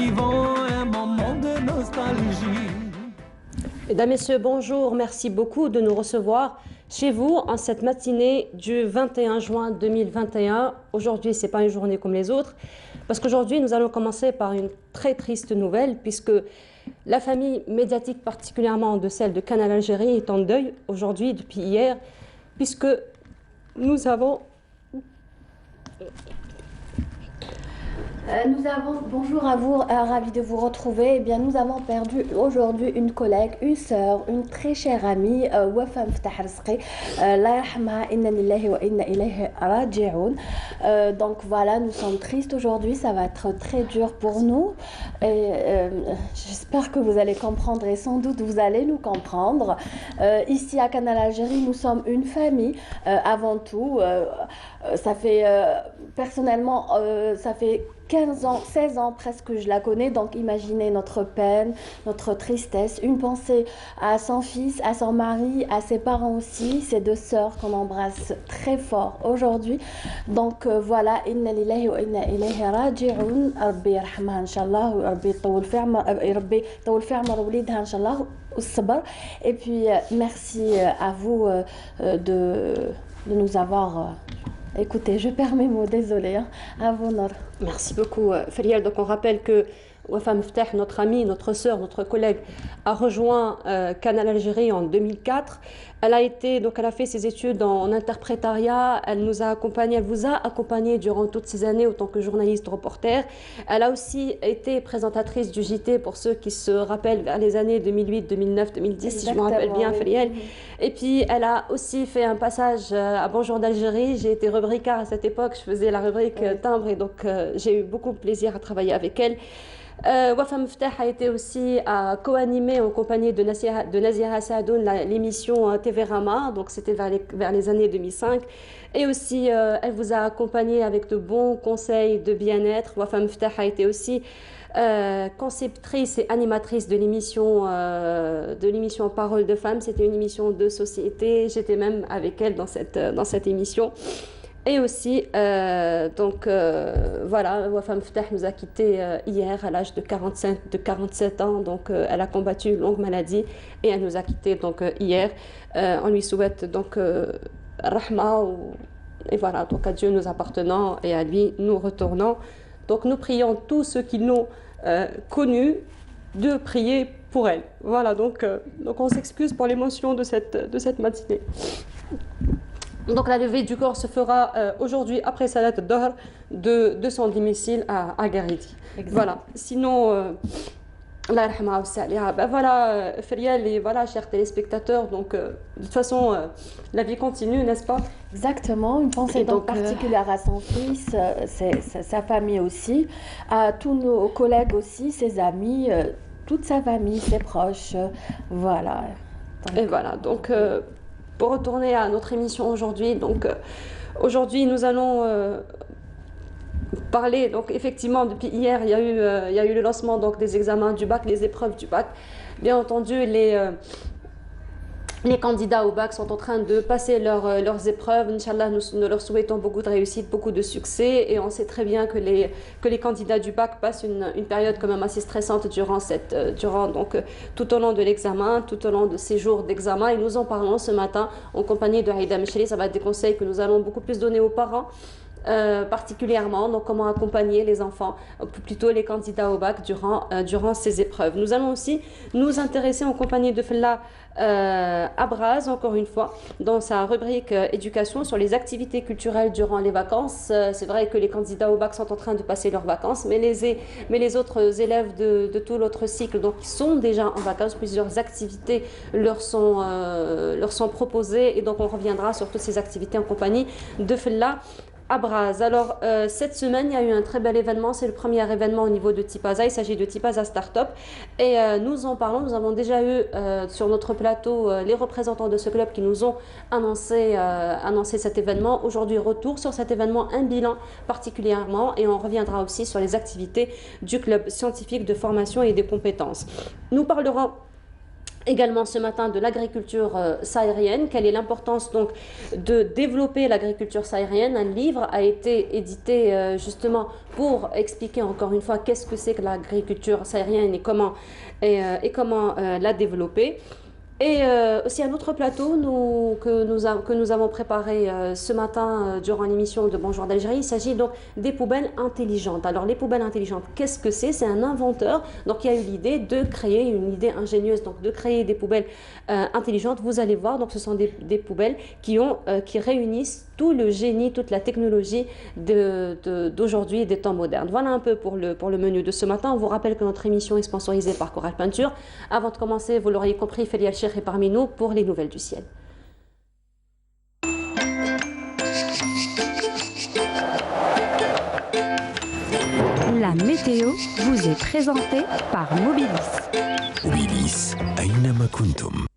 vivons un moment de nostalgie. Mesdames, Messieurs, bonjour. Merci beaucoup de nous recevoir chez vous en cette matinée du 21 juin 2021. Aujourd'hui, ce n'est pas une journée comme les autres, parce qu'aujourd'hui, nous allons commencer par une très triste nouvelle, puisque la famille médiatique, particulièrement de celle de Canal Algérie, est en deuil aujourd'hui, depuis hier, puisque nous avons... Bonjour à vous, ravi de vous retrouver. Eh bien, nous avons perdu aujourd'hui une collègue, une sœur, une très chère amie, Wafa Mftah Rizqi. Allah yarhamha, inna lillahi wa inna ilayhi raji'un. Donc voilà, nous sommes tristes aujourd'hui, ça va être très dur pour nous. Et j'espère que vous allez comprendre et sans doute vous allez nous comprendre. Ici à Canal Algérie, nous sommes une famille avant tout. Ça fait personnellement, ça fait 15 ans, 16 ans presque que je la connais, donc imaginez notre peine, notre tristesse, une pensée à son fils, à son mari, à ses parents aussi, ses deux sœurs qu'on embrasse très fort aujourd'hui. Donc voilà, inna lillahi wa inna ilayhi raji'un, Rabbi yarhamha inshallah, Rabbi tawul fi umar wlidha inshallah, والصبر. Et puis merci à vous de nous avoir écoutez, je perds mes mots, désolé, hein. À vous, Nor. Merci beaucoup, Feriel. Donc, on rappelle que Wafa Mftah, notre amie, notre sœur, notre collègue, a rejoint Canal Algérie en 2004. Elle a fait ses études en interprétariat. Elle nous a accompagnés, elle vous a accompagnés durant toutes ces années autant que journaliste reporter. Elle a aussi été présentatrice du JT pour ceux qui se rappellent vers les années 2008, 2009, 2010, si je me rappelle bien, Feriel. Et puis, elle a aussi fait un passage à Bonjour d'Algérie. J'ai été rubricard à cette époque. Je faisais la rubrique timbre et donc j'ai eu beaucoup de plaisir à travailler avec elle. Wafa Mftah a été aussi co-animée en compagnie de Nazira Saadoun l'émission TV Rama, donc c'était vers les années 2005. Et aussi, elle vous a accompagné avec de bons conseils de bien-être. Wafa Mftah a été aussi conceptrice et animatrice de l'émission Parole de femmes. C'était une émission de société. J'étais même avec elle dans cette émission. Et aussi, voilà, Wafa Mftah nous a quittés hier à l'âge de 47 ans. Donc, elle a combattu une longue maladie et elle nous a quittés donc, hier. On lui souhaite donc Rahma. Et voilà, donc à Dieu nous appartenant et à lui nous retournons. Donc, nous prions tous ceux qui l'ont connue de prier pour elle. Voilà, donc on s'excuse pour l'émotion de cette matinée. Donc la levée du corps se fera aujourd'hui après Salat al-Dahr de son domicile à Garidi. Voilà. Sinon, voilà, Feriel et voilà, chers téléspectateurs. Donc de toute façon, la vie continue, n'est-ce pas? Exactement. Une pensée donc particulière à son fils, sa famille aussi, à tous nos collègues aussi, ses amis, toute sa famille, ses proches. Voilà. Et voilà. Donc pour retourner à notre émission aujourd'hui, donc aujourd'hui nous allons parler, donc effectivement depuis hier il y a eu le lancement donc, des examens du bac, les épreuves du bac. Bien entendu les candidats au bac sont en train de passer leurs épreuves. Inch'Allah, nous leur souhaitons beaucoup de réussite, beaucoup de succès. Et on sait très bien que les candidats du bac passent une période quand même assez stressante donc, tout au long de l'examen, tout au long de ces jours d'examen. Et nous en parlons ce matin en compagnie de Aïda Mecheli. Ça va être des conseils que nous allons beaucoup plus donner aux parents. Particulièrement, donc comment accompagner les enfants, plutôt les candidats au bac durant ces épreuves. Nous allons aussi nous intéresser en compagnie de Fella Abraz, encore une fois, dans sa rubrique éducation sur les activités culturelles durant les vacances. C'est vrai que les candidats au bac sont en train de passer leurs vacances, mais les autres élèves de tout l'autre cycle, donc qui sont déjà en vacances, plusieurs activités leur sont proposées et donc on reviendra sur toutes ces activités en compagnie de Fella Abraz. Alors, cette semaine, il y a eu un très bel événement. C'est le premier événement au niveau de Tipaza. Il s'agit de Tipaza Startup. Et nous en parlons. Nous avons déjà eu sur notre plateau les représentants de ce club qui nous ont annoncé cet événement. Aujourd'hui, retour sur cet événement, un bilan particulièrement. Et on reviendra aussi sur les activités du club scientifique de formation et des compétences. Nous parlerons également ce matin de l'agriculture saharienne. Quelle est l'importance donc de développer l'agriculture saharienne? Un livre a été édité justement pour expliquer encore une fois qu'est-ce que c'est que l'agriculture saharienne et comment la développer. Et aussi un autre plateau que nous avons préparé ce matin durant l'émission de Bonjour d'Algérie. Il s'agit donc des poubelles intelligentes. Alors les poubelles intelligentes, qu'est-ce que c'est? C'est un inventeur donc qui a eu l'idée de créer une idée ingénieuse, donc de créer des poubelles intelligentes. Vous allez voir, donc ce sont des poubelles qui réunissent tout le génie, toute la technologie d'aujourd'hui et des temps modernes. Voilà un peu pour le menu de ce matin. On vous rappelle que notre émission est sponsorisée par Coral Peinture. Avant de commencer, vous l'auriez compris, Félia Cheikh est parmi nous pour les nouvelles du ciel. La météo vous est présentée par Mobilis. Mobilis, أينما كنتم.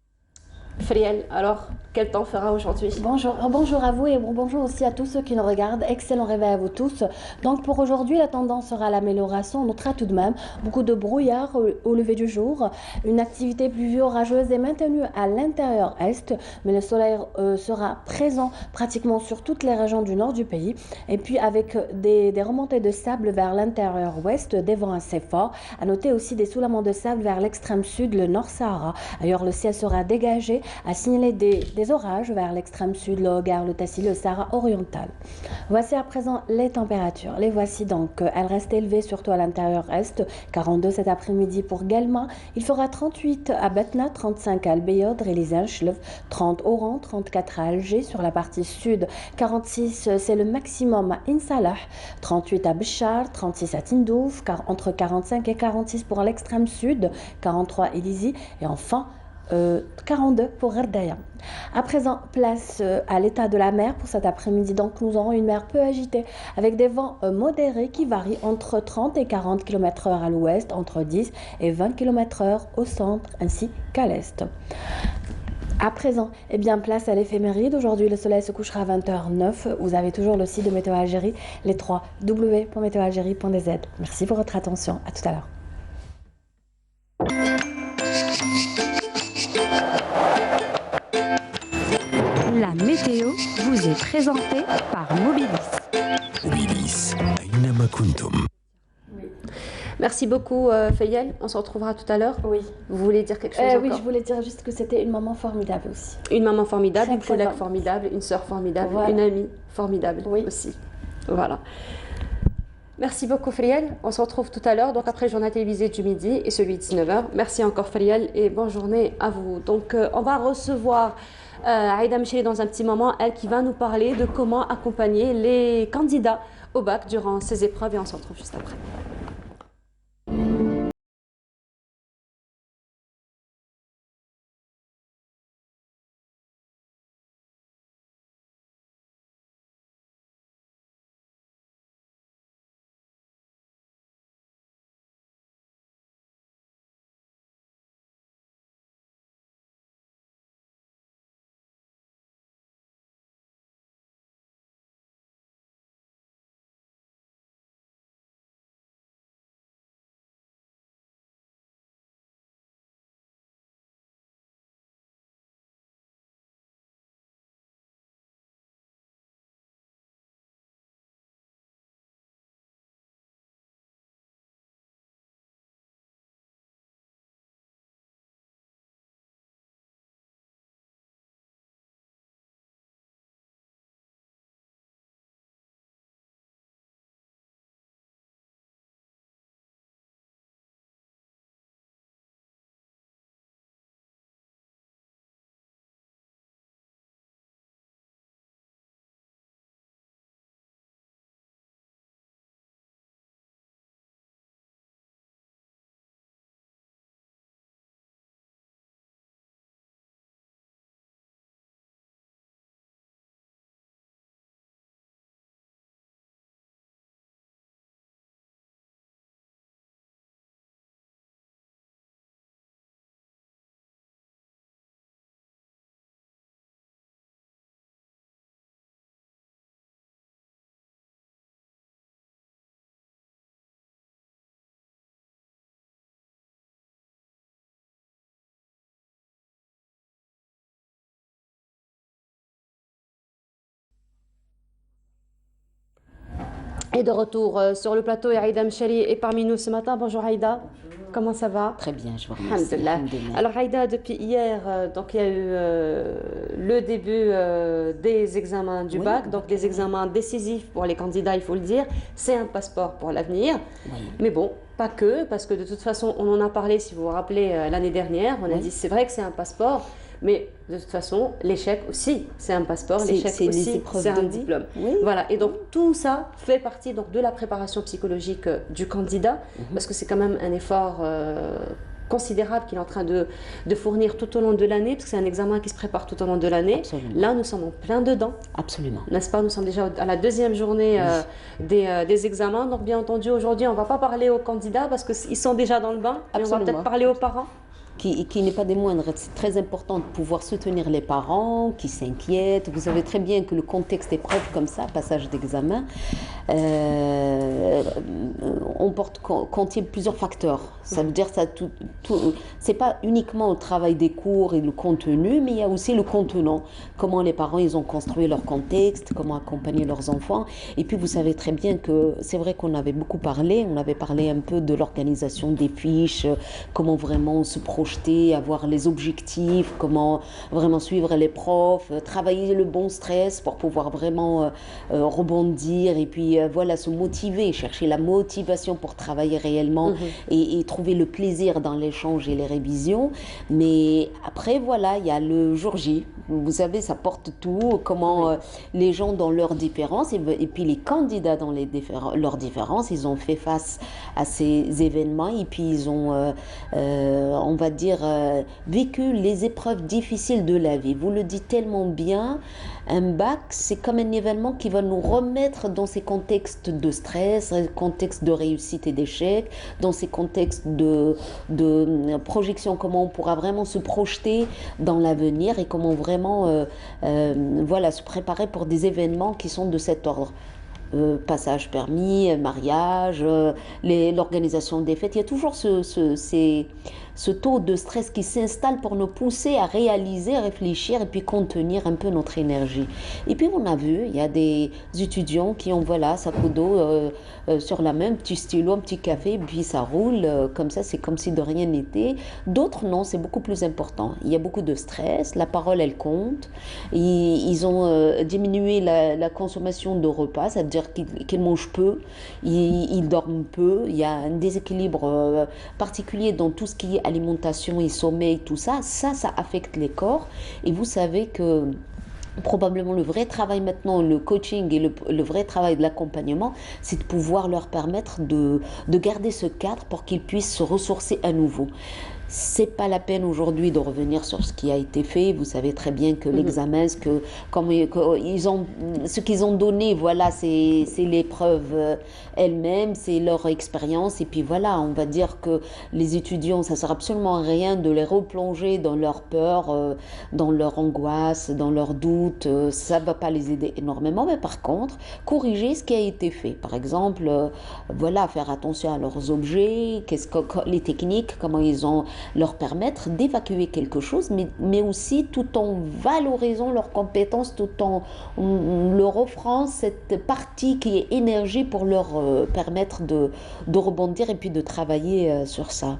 Friel, alors quel temps fera aujourd'hui? Bonjour, bonjour à vous et bonjour aussi à tous ceux qui nous regardent. Excellent réveil à vous tous. Donc pour aujourd'hui, la tendance sera à l'amélioration. On notera tout de même beaucoup de brouillard au lever du jour. Une activité pluvio-orageuse est maintenue à l'intérieur est, mais le soleil sera présent pratiquement sur toutes les régions du nord du pays. Et puis avec des remontées de sable vers l'intérieur ouest, des vents assez forts. À noter aussi des soulèvements de sable vers l'extrême sud, le nord Sahara. Ailleurs, le ciel sera dégagé, à signaler des orages vers l'extrême sud, le Hogar, le Tassili, le Sahara oriental. Voici à présent les températures. Les voici donc. Elles restent élevées surtout à l'intérieur est. 42 cet après-midi pour Guelma. Il fera 38 à Batna, 35 à Al-Beyod, Relizan, Chlef, 30 Oran, 34 à Alger sur la partie sud. 46 c'est le maximum à Insalah. 38 à Béchar, 36 à Tindouf, entre 45 et 46 pour l'extrême sud. 43 à Elizi et enfin 42 pour Gherdaya. À présent, place à l'état de la mer pour cet après-midi. Donc, nous aurons une mer peu agitée avec des vents modérés qui varient entre 30 et 40 km/h à l'ouest, entre 10 et 20 km/h au centre ainsi qu'à l'est. À présent, eh bien, place à l'éphéméride. Aujourd'hui, le soleil se couchera à 20h09. Vous avez toujours le site de Météo Algérie, les 3 w.meteoalgerie.dz. Merci pour votre attention. À tout à l'heure. La météo vous est présentée par Mobilis. Mobilis, أينما كنتم. Merci beaucoup Fayel, on se retrouvera tout à l'heure. Oui. Vous voulez dire quelque chose encore? Oui, je voulais dire juste que c'était une maman formidable aussi. Une maman formidable, Très, une très collègue bonne. formidable, une sœur formidable, Voilà. une amie formidable aussi. Voilà. Merci beaucoup Friel, on se retrouve tout à l'heure, donc après le journal télévisé du midi et celui de 19h. Merci encore Friel et bonne journée à vous. Donc on va recevoir Aïda Mcheli dans un petit moment, elle qui va nous parler de comment accompagner les candidats au bac durant ces épreuves et on se retrouve juste après. Et de retour sur le plateau, Aïda Mchari est parmi nous ce matin. Bonjour Aïda, comment ça va? Très bien, je vous remercie. Alhamdulillah. Alors Aïda, depuis hier, donc il y a eu le début des examens du bac, donc des examens décisifs pour les candidats, il faut le dire. C'est un passeport pour l'avenir. Oui. Mais bon, pas que, parce que de toute façon, on en a parlé, si vous vous rappelez, l'année dernière. On a dit c'est vrai que c'est un passeport. Mais de toute façon, l'échec aussi, c'est un passeport, l'échec aussi, c'est un diplôme. Oui. Voilà, et donc tout ça fait partie donc, de la préparation psychologique du candidat, parce que c'est quand même un effort considérable qu'il est en train de fournir tout au long de l'année, parce que c'est un examen qui se prépare tout au long de l'année. Là, nous sommes en plein dedans. Absolument. N'est-ce pas? Nous sommes déjà à la deuxième journée des examens, donc bien entendu, aujourd'hui, on ne va pas parler aux candidats, parce qu'ils sont déjà dans le bain, mais on va peut-être parler aux parents. Qui n'est pas des moindres. C'est très important de pouvoir soutenir les parents qui s'inquiètent. Vous savez très bien que le contexte épreuve comme ça, passage d'examen, contient plusieurs facteurs. Ça veut dire que c'est pas uniquement le travail des cours et le contenu, mais il y a aussi le contenant. Comment les parents ils ont construit leur contexte, comment accompagner leurs enfants. Et puis vous savez très bien que c'est vrai qu'on avait beaucoup parlé. On avait parlé un peu de l'organisation des fiches, comment vraiment se projeter, avoir les objectifs, comment vraiment suivre les profs, travailler le bon stress pour pouvoir vraiment rebondir et puis voilà, se motiver, chercher la motivation pour travailler réellement et trouver le plaisir dans l'échange et les révisions. Mais après, voilà, il y a le jour J. Vous savez, ça porte tout, comment les gens dans leurs différences et puis les candidats dans leurs différences, ils ont fait face à ces événements et puis ils ont, on va dire, vécu les épreuves difficiles de la vie. Vous le dites tellement bien, un bac, c'est comme un événement qui va nous remettre dans ces contextes de stress, contextes de réussite et d'échec, dans ces contextes de projection, comment on pourra vraiment se projeter dans l'avenir et comment vraiment voilà, se préparer pour des événements qui sont de cet ordre. Passage permis, mariage, l'organisation des fêtes, il y a toujours ce taux de stress qui s'installe pour nous pousser à réaliser, à réfléchir et puis contenir un peu notre énergie. Et puis on a vu, il y a des étudiants qui ont voilà, sac à dos sur la main, un petit stylo, un petit café, puis ça roule comme ça, c'est comme si de rien n'était. D'autres non, c'est beaucoup plus important. Il y a beaucoup de stress, la parole elle compte. Ils ont diminué la consommation de repas, c'est-à-dire qu'ils mangent peu, ils dorment peu. Il y a un déséquilibre particulier dans tout ce qui est alimentation et sommeil, tout ça. Ça affecte les corps. Et vous savez que probablement le vrai travail maintenant, le coaching et le vrai travail de l'accompagnement, c'est de pouvoir leur permettre de garder ce cadre pour qu'ils puissent se ressourcer à nouveau. C'est pas la peine aujourd'hui de revenir sur ce qui a été fait. Vous savez très bien que l'examen, ce qu'ils ont donné, voilà, c'est l'épreuve elle-même, c'est leur expérience. Et puis voilà, on va dire que les étudiants, ça sert absolument à rien de les replonger dans leur peur, dans leur angoisse, dans leurs doutes. Ça va pas les aider énormément. Mais par contre, corriger ce qui a été fait. Par exemple, voilà, faire attention à leurs objets, les techniques, comment ils ont leur permettre d'évacuer quelque chose, mais aussi tout en valorisant leurs compétences, tout en leur offrant cette partie qui est énergie pour leur permettre de rebondir et puis de travailler sur ça.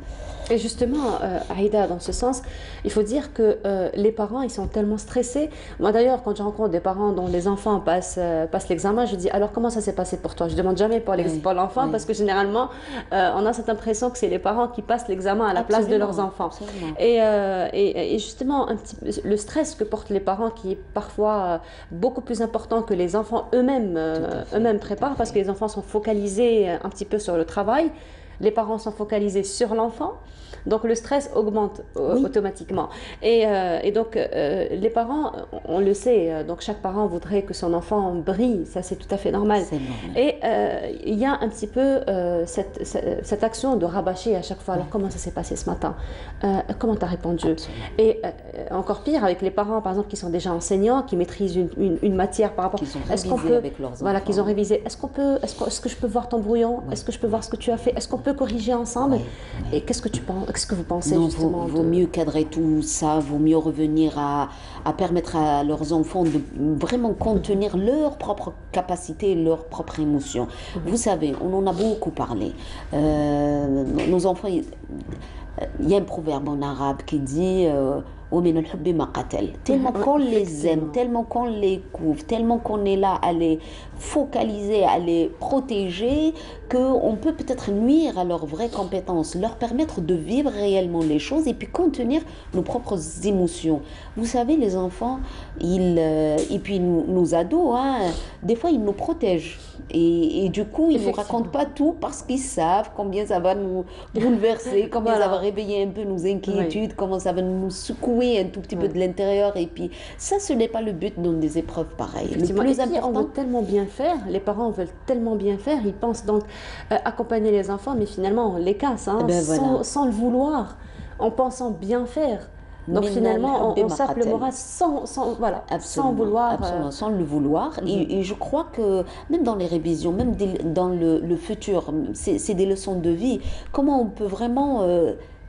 Et justement, Aïda, dans ce sens, il faut dire que les parents, ils sont tellement stressés. Moi d'ailleurs, quand je rencontre des parents dont les enfants passent l'examen, je dis alors comment ça s'est passé pour toi? Je ne demande jamais pour l'enfant parce que généralement, on a cette impression que c'est les parents qui passent l'examen à la place de leurs enfants. Et justement, le stress que portent les parents qui est parfois beaucoup plus important que les enfants eux-mêmes préparent parce que les enfants sont focalisés un petit peu sur le travail. Les parents sont focalisés sur l'enfant, donc le stress augmente automatiquement. Et donc les parents, on le sait, donc chaque parent voudrait que son enfant brille, ça c'est tout à fait normal. Et il y a un petit peu cette action de rabâcher à chaque fois. Alors comment ça s'est passé ce matin? Comment tu as répondu? Absolument. Et encore pire avec les parents, par exemple, qui sont déjà enseignants, qui maîtrisent une matière par rapport. Est-ce qu'on peut, avec leurs enfants. Voilà, qu'ils ont révisé. Est-ce que je peux voir ton brouillon? Est-ce que je peux voir ce que tu as fait? Est-ce qu'on peut peu corriger ensemble. Ouais. Et qu'est-ce que tu penses, qu'est-ce que vous pensez Non, justement vaut mieux cadrer tout ça, vaut mieux revenir à permettre à leurs enfants de vraiment contenir leurs propres capacités, leurs propres émotions. Vous savez, on en a beaucoup parlé. Nos enfants, il y a un proverbe en arabe qui dit tellement qu'on les aime, tellement qu'on les couvre, tellement qu'on est là à les focaliser, à les protéger, qu'on peut peut-être nuire à leurs vraies compétences, leur permettre de vivre réellement les choses et puis contenir nos propres émotions. Vous savez, les enfants, et puis nos ados, hein, des fois ils nous protègent. Et du coup, ils ne nous racontent pas tout parce qu'ils savent combien ça va nous bouleverser, combien ça va réveiller un peu nos inquiétudes, comment ça va nous secouer un tout petit peu de l'intérieur. Et puis, ça, ce n'est pas le but dans des épreuves pareilles. Le plus important, on veut tellement bien faire, les parents veulent tellement bien faire, ils pensent donc accompagner les enfants, mais finalement, on les casse, hein, sans le vouloir, en pensant bien faire. Donc finalement, on sape le moral sans vouloir. Absolument, sans le vouloir. Et je crois que même dans les révisions, même dans le futur, c'est des leçons de vie. Comment on peut vraiment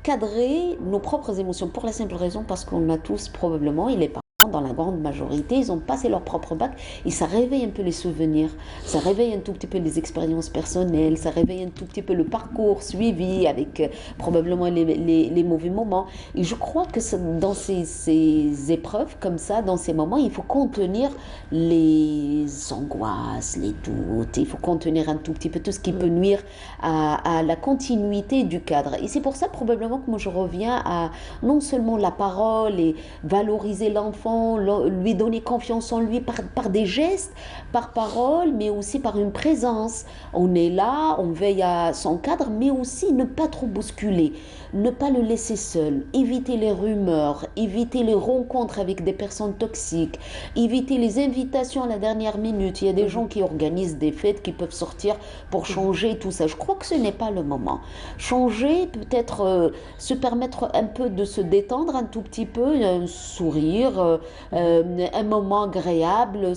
cadrer nos propres émotions, pour la simple raison parce qu'on a tous probablement, il est pas dans la grande majorité, ils ont passé leur propre bac et ça réveille un peu les souvenirs, ça réveille un tout petit peu les expériences personnelles, ça réveille un tout petit peu le parcours suivi avec probablement les mauvais moments. Et je crois que dans ces épreuves comme ça, dans ces moments, il faut contenir les angoisses, les doutes, il faut contenir un tout petit peu tout ce qui peut nuire à la continuité du cadre. Et c'est pour ça probablement que moi je reviens à non seulement la parole et valoriser l'enfant, lui donner confiance en lui par des gestes, par parole, mais aussi par une présence. On est là, on veille à son cadre, mais aussi ne pas trop bousculer, ne pas le laisser seul, éviter les rumeurs, éviter les rencontres avec des personnes toxiques, éviter les invitations à la dernière minute. Il y a des gens qui organisent des fêtes qui peuvent sortir pour changer tout ça. Je crois que ce n'est pas le moment. Changer, peut-être se permettre un peu de se détendre un tout petit peu, un sourire, un moment agréable.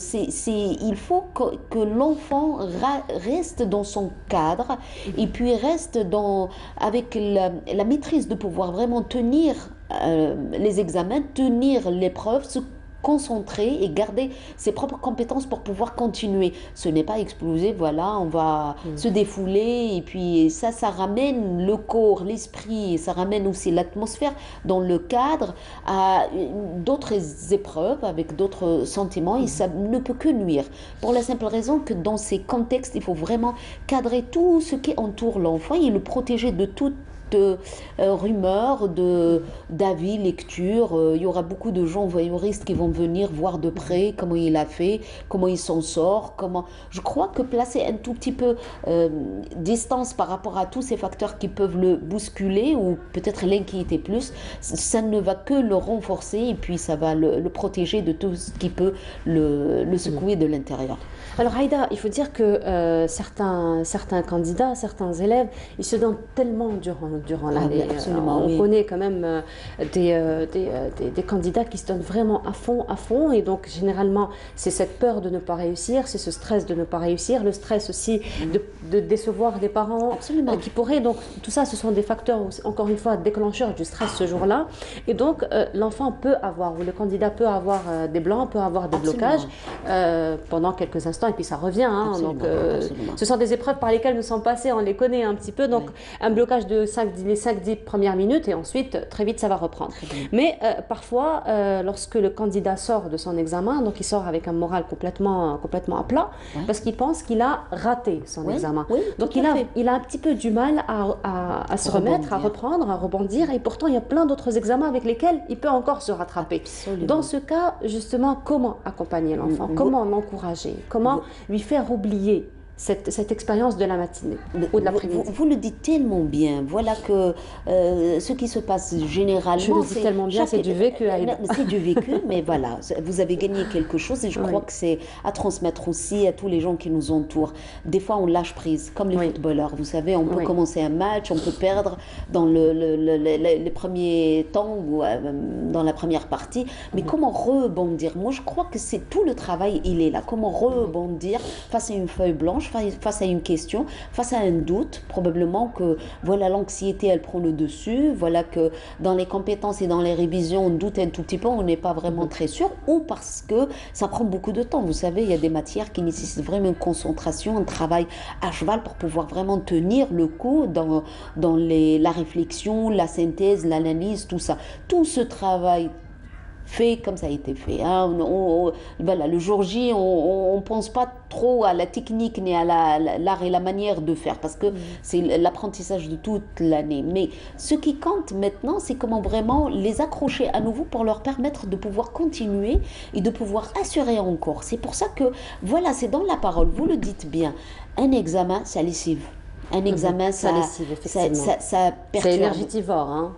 Il faut que l'enfant reste dans son cadre et puis reste avec la maîtrise de pouvoir vraiment tenir les examens, tenir l'épreuve, se concentrer et garder ses propres compétences pour pouvoir continuer. Ce n'est pas exploser, voilà, on va se défouler et puis ça ramène le corps, l'esprit, ça ramène aussi l'atmosphère dans le cadre à d'autres épreuves avec d'autres sentiments et ça ne peut que nuire. Pour la simple raison que dans ces contextes, il faut vraiment cadrer tout ce qui entoure l'enfant et le protéger de toute rumeurs, d'avis, lecture. Il y aura beaucoup de gens voyeuristes qui vont venir voir de près comment il a fait, comment il s'en sort, Je crois que placer un tout petit peu distance par rapport à tous ces facteurs qui peuvent le bousculer ou peut-être l'inquiéter plus, ça ne va que le renforcer et puis ça va le protéger de tout ce qui peut le secouer de l'intérieur. Alors Aïda, il faut dire que certains candidats, certains élèves, ils se donnent tellement durant l'année. On connaît quand même des candidats qui se donnent vraiment à fond. Et donc généralement, c'est cette peur de ne pas réussir, c'est ce stress de ne pas réussir, le stress aussi de décevoir des parents qui pourraient. Donc tout ça, ce sont des facteurs, encore une fois, déclencheurs du stress ce jour-là. Et donc l'enfant peut avoir, ou le candidat peut avoir des blancs, peut avoir des blocages pendant quelques instants. Et puis ça revient. Ce sont des épreuves par lesquelles nous sommes passés, on les connaît un petit peu. Donc un blocage de les 5-10 premières minutes et ensuite très vite ça va reprendre. Mais parfois, lorsque le candidat sort de son examen, donc il sort avec un moral complètement à plat, parce qu'il pense qu'il a raté son examen. Donc il a un petit peu du mal à se remettre, à reprendre, à rebondir. Et pourtant, il y a plein d'autres examens avec lesquels il peut encore se rattraper. Absolument. Dans ce cas, justement, comment accompagner l'enfant? Comment l'encourager? Comment lui faire oublier cette expérience de la matinée ou de l'après-midi? Vous le dites tellement bien. Voilà que ce qui se passe généralement... Je le dis tellement bien, c'est du vécu. C'est du vécu, mais voilà, vous avez gagné quelque chose et je crois que c'est à transmettre aussi à tous les gens qui nous entourent. Des fois, on lâche prise, comme les footballeurs. Vous savez, on peut commencer un match, on peut perdre dans les premiers temps ou dans la première partie, mais comment rebondir? Moi, je crois que c'est tout le travail, il est là. Comment rebondir face à une feuille blanche challenge, face à une question, face à un doute, probablement que voilà l'anxiété elle prend le dessus, voilà que dans les compétences et dans les révisions on doute un tout petit peu, on n'est pas vraiment très sûr, ou parce que ça prend beaucoup de temps. Vous savez, il y a des matières qui nécessitent vraiment une concentration, un travail à cheval pour pouvoir vraiment tenir le coup dans la réflexion, la synthèse, l'analyse, tout ça. Tout ce travail fait comme ça a été fait. Hein. Voilà, le jour J, on ne pense pas trop à la technique ni à l'art et la manière de faire parce que c'est l'apprentissage de toute l'année. Mais ce qui compte maintenant, c'est comment vraiment les accrocher à nouveau pour leur permettre de pouvoir continuer et de pouvoir assurer encore. C'est pour ça que, voilà, c'est dans la parole, vous le dites bien, un examen, ça lessive. Un examen, ça perturbe. C'est énergétivore, hein.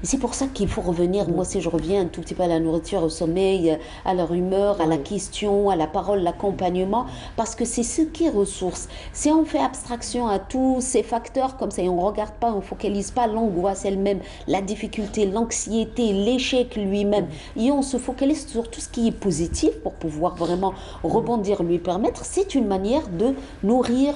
C'est pour ça qu'il faut revenir, moi si je reviens un tout petit peu à la nourriture, au sommeil, à leur humeur, à la question, à la parole, l'accompagnement, parce que c'est ce qui ressource. Si on fait abstraction à tous ces facteurs comme ça et on ne regarde pas, on ne focalise pas l'angoisse elle-même, la difficulté, l'anxiété, l'échec lui-même, et on se focalise sur tout ce qui est positif pour pouvoir vraiment rebondir, lui permettre, c'est une manière de nourrir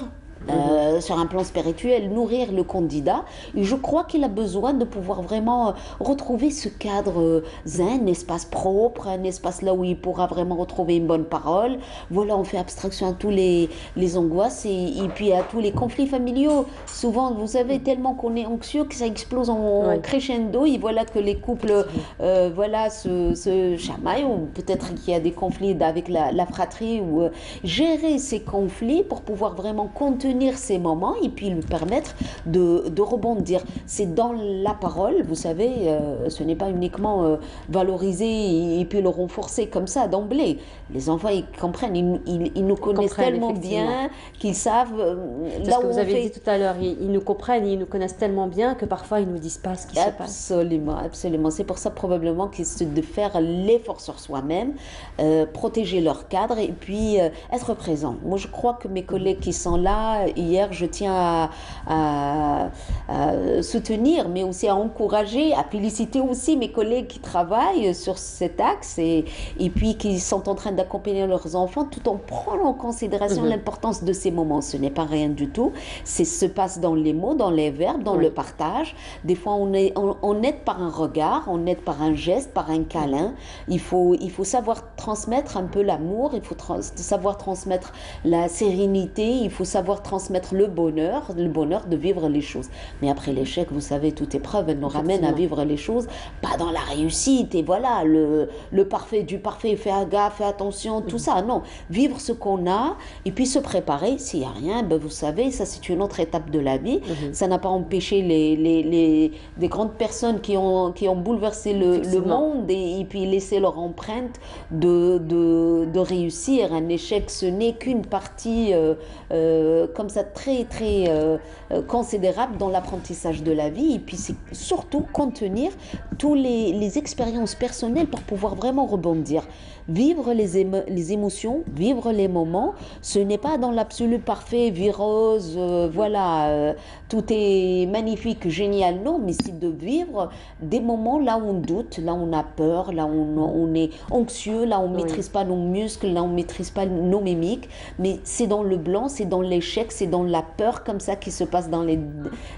sur un plan spirituel, nourrir le candidat. Et je crois qu'il a besoin de pouvoir vraiment retrouver ce cadre zen, un espace propre, un espace là où il pourra vraiment retrouver une bonne parole. Voilà, on fait abstraction à tous les angoisses et puis à tous les conflits familiaux. Souvent, vous savez, tellement qu'on est anxieux que ça explose en crescendo et voilà que les couples voilà, se chamaillent ou peut-être qu'il y a des conflits avec la fratrie ou gérer ces conflits pour pouvoir vraiment contenir ces moments et puis lui permettre de rebondir. C'est dans la parole, vous savez, ce n'est pas uniquement valoriser et puis le renforcer comme ça d'emblée. Les enfants, ils comprennent, ils nous connaissent tellement bien qu'ils savent c'est ce que vous avez dit tout à l'heure, ils nous comprennent, ils nous connaissent tellement bien que parfois ils ne nous disent pas ce qui se passe. Absolument, absolument. C'est pour ça probablement qu'ils c'est de faire l'effort sur soi-même, protéger leur cadre et puis être présent. Moi, je crois que mes collègues qui sont là, hier, je tiens à soutenir, mais aussi à encourager, à féliciter aussi mes collègues qui travaillent sur cet axe et puis qui sont en train d'accompagner leurs enfants tout en prenant en considération l'importance de ces moments. Ce n'est pas rien du tout. C'est se passe dans les mots, dans les verbes, dans le partage. Des fois, on aide par un regard, on aide par un geste, par un câlin. Il faut savoir transmettre un peu l'amour, il faut savoir transmettre la sérénité, il faut savoir transmettre le bonheur de vivre les choses. Mais après l'échec, vous savez, toute épreuve, elle nous ramène à vivre les choses, pas dans la réussite, et voilà, le parfait du parfait, fais gaffe, fais attention, tout ça, non. Vivre ce qu'on a, et puis se préparer, s'il n'y a rien, ben vous savez, ça c'est une autre étape de la vie. Ça n'a pas empêché des grandes personnes qui ont bouleversé le monde, et puis laissé leur empreinte de réussir. Un échec, ce n'est qu'une partie comme ça très très considérable dans l'apprentissage de la vie et puis c'est surtout contenir tous les expériences personnelles pour pouvoir vraiment rebondir. Vivre les émotions, vivre les moments, ce n'est pas dans l'absolu parfait, virose, voilà, tout est magnifique, génial, non, mais c'est de vivre des moments là où on doute, là où on a peur, là où on est anxieux, là où on ne maîtrise pas nos muscles, là où on ne maîtrise pas nos mimiques, mais c'est dans le blanc, c'est dans l'échec, c'est dans la peur comme ça qui se passe dans les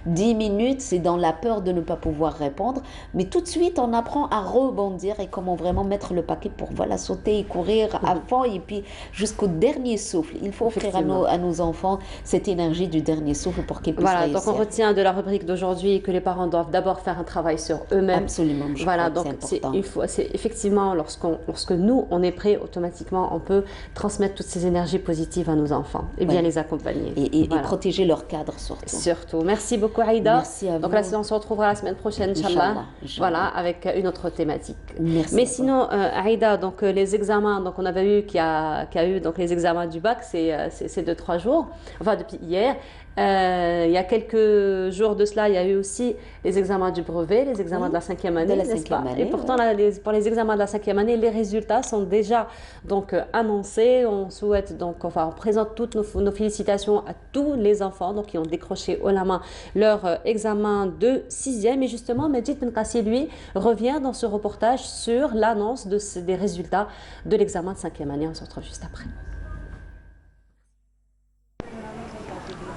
10 minutes, c'est dans la peur de ne pas pouvoir répondre, mais tout de suite on apprend à rebondir et comment vraiment mettre le paquet pour voilà sauter et courir à fond et puis jusqu'au dernier souffle. Il faut offrir à nos enfants cette énergie du dernier souffle pour qu'ils puissent réussir. Donc on retient de la rubrique d'aujourd'hui que les parents doivent d'abord faire un travail sur eux-mêmes. Absolument, voilà, donc c'est effectivement lorsque nous on est prêt, automatiquement on peut transmettre toutes ces énergies positives à nos enfants et bien les accompagner. Et protéger leur cadre surtout. Surtout. Merci beaucoup Aïda. Merci à vous. Donc là on se retrouvera la semaine prochaine, Inch'Allah. Voilà, avec une autre thématique. Merci. Mais sinon Aïda, donc les examens, donc on avait eu qu'il y a eu donc les examens du bac, c'est 2-3 jours, enfin depuis hier. Il y a quelques jours de cela, il y a eu aussi les examens du brevet, les examens de la 5e année, n'est-ce pas? Et pourtant, pour les examens de la 5e année, les résultats sont déjà donc annoncés. On souhaite donc, enfin, on présente toutes nos félicitations à tous les enfants donc qui ont décroché haut la main leur examen de 6e. Et justement, Medjid Benkassi, lui, revient dans ce reportage sur l'annonce des résultats de l'examen de 5e année. On se retrouve juste après.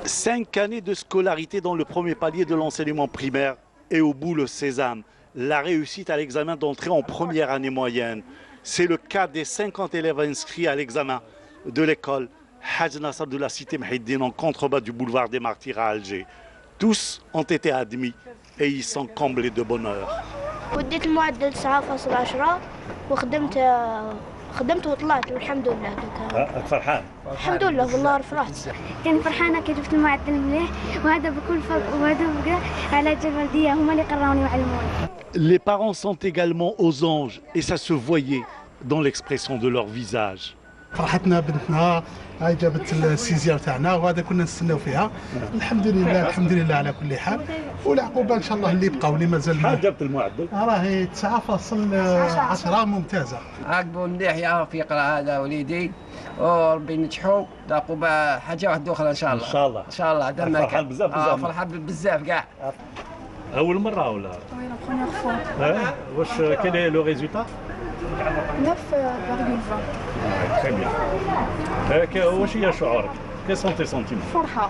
5 années de scolarité dans le premier palier de l'enseignement primaire et au bout le sésame. La réussite à l'examen d'entrée en première année moyenne. C'est le cas des 50 élèves inscrits à l'examen de l'école Haj Nasser de la cité Mhiddin en contrebas du boulevard des Martyrs à Alger. Tous ont été admis et ils sont comblés de bonheur. وديت المعدل 9.10 خدمت وطلعت والحمد لله دوكا. فرحان؟ الحمد لله والله فرحت. كان فرحانة كي جبت المعدل مليح وهذا بكل وهذا بقى على الجبردية هما اللي قراوني وعلموني. Les parents sont également aux anges et ça se voyait dans l'expression de leur visage. فرحتنا بنتنا هاي جابت السيزيام تاعنا وهذا كنا نستناو فيها. الحمد لله على كل حال والعقوبه ان شاء الله اللي بقاو اللي مازال. شحال جابت المعدل؟ راهي 9.10 ممتازه. عاقبوا مليح يعرف يقرا هذا وليدي وربي ينجحوا العقوبه حاجه واحده اخرى ان شاء الله. ان شاء الله دمك. فرحان بزاف فرحان بزاف كاع. أول مرة ولا؟ Oui, la première fois. واش quel est le résultat? 9,20. Très bien. واش هي شعورك؟ Quels sont tes sentiments? فرحة.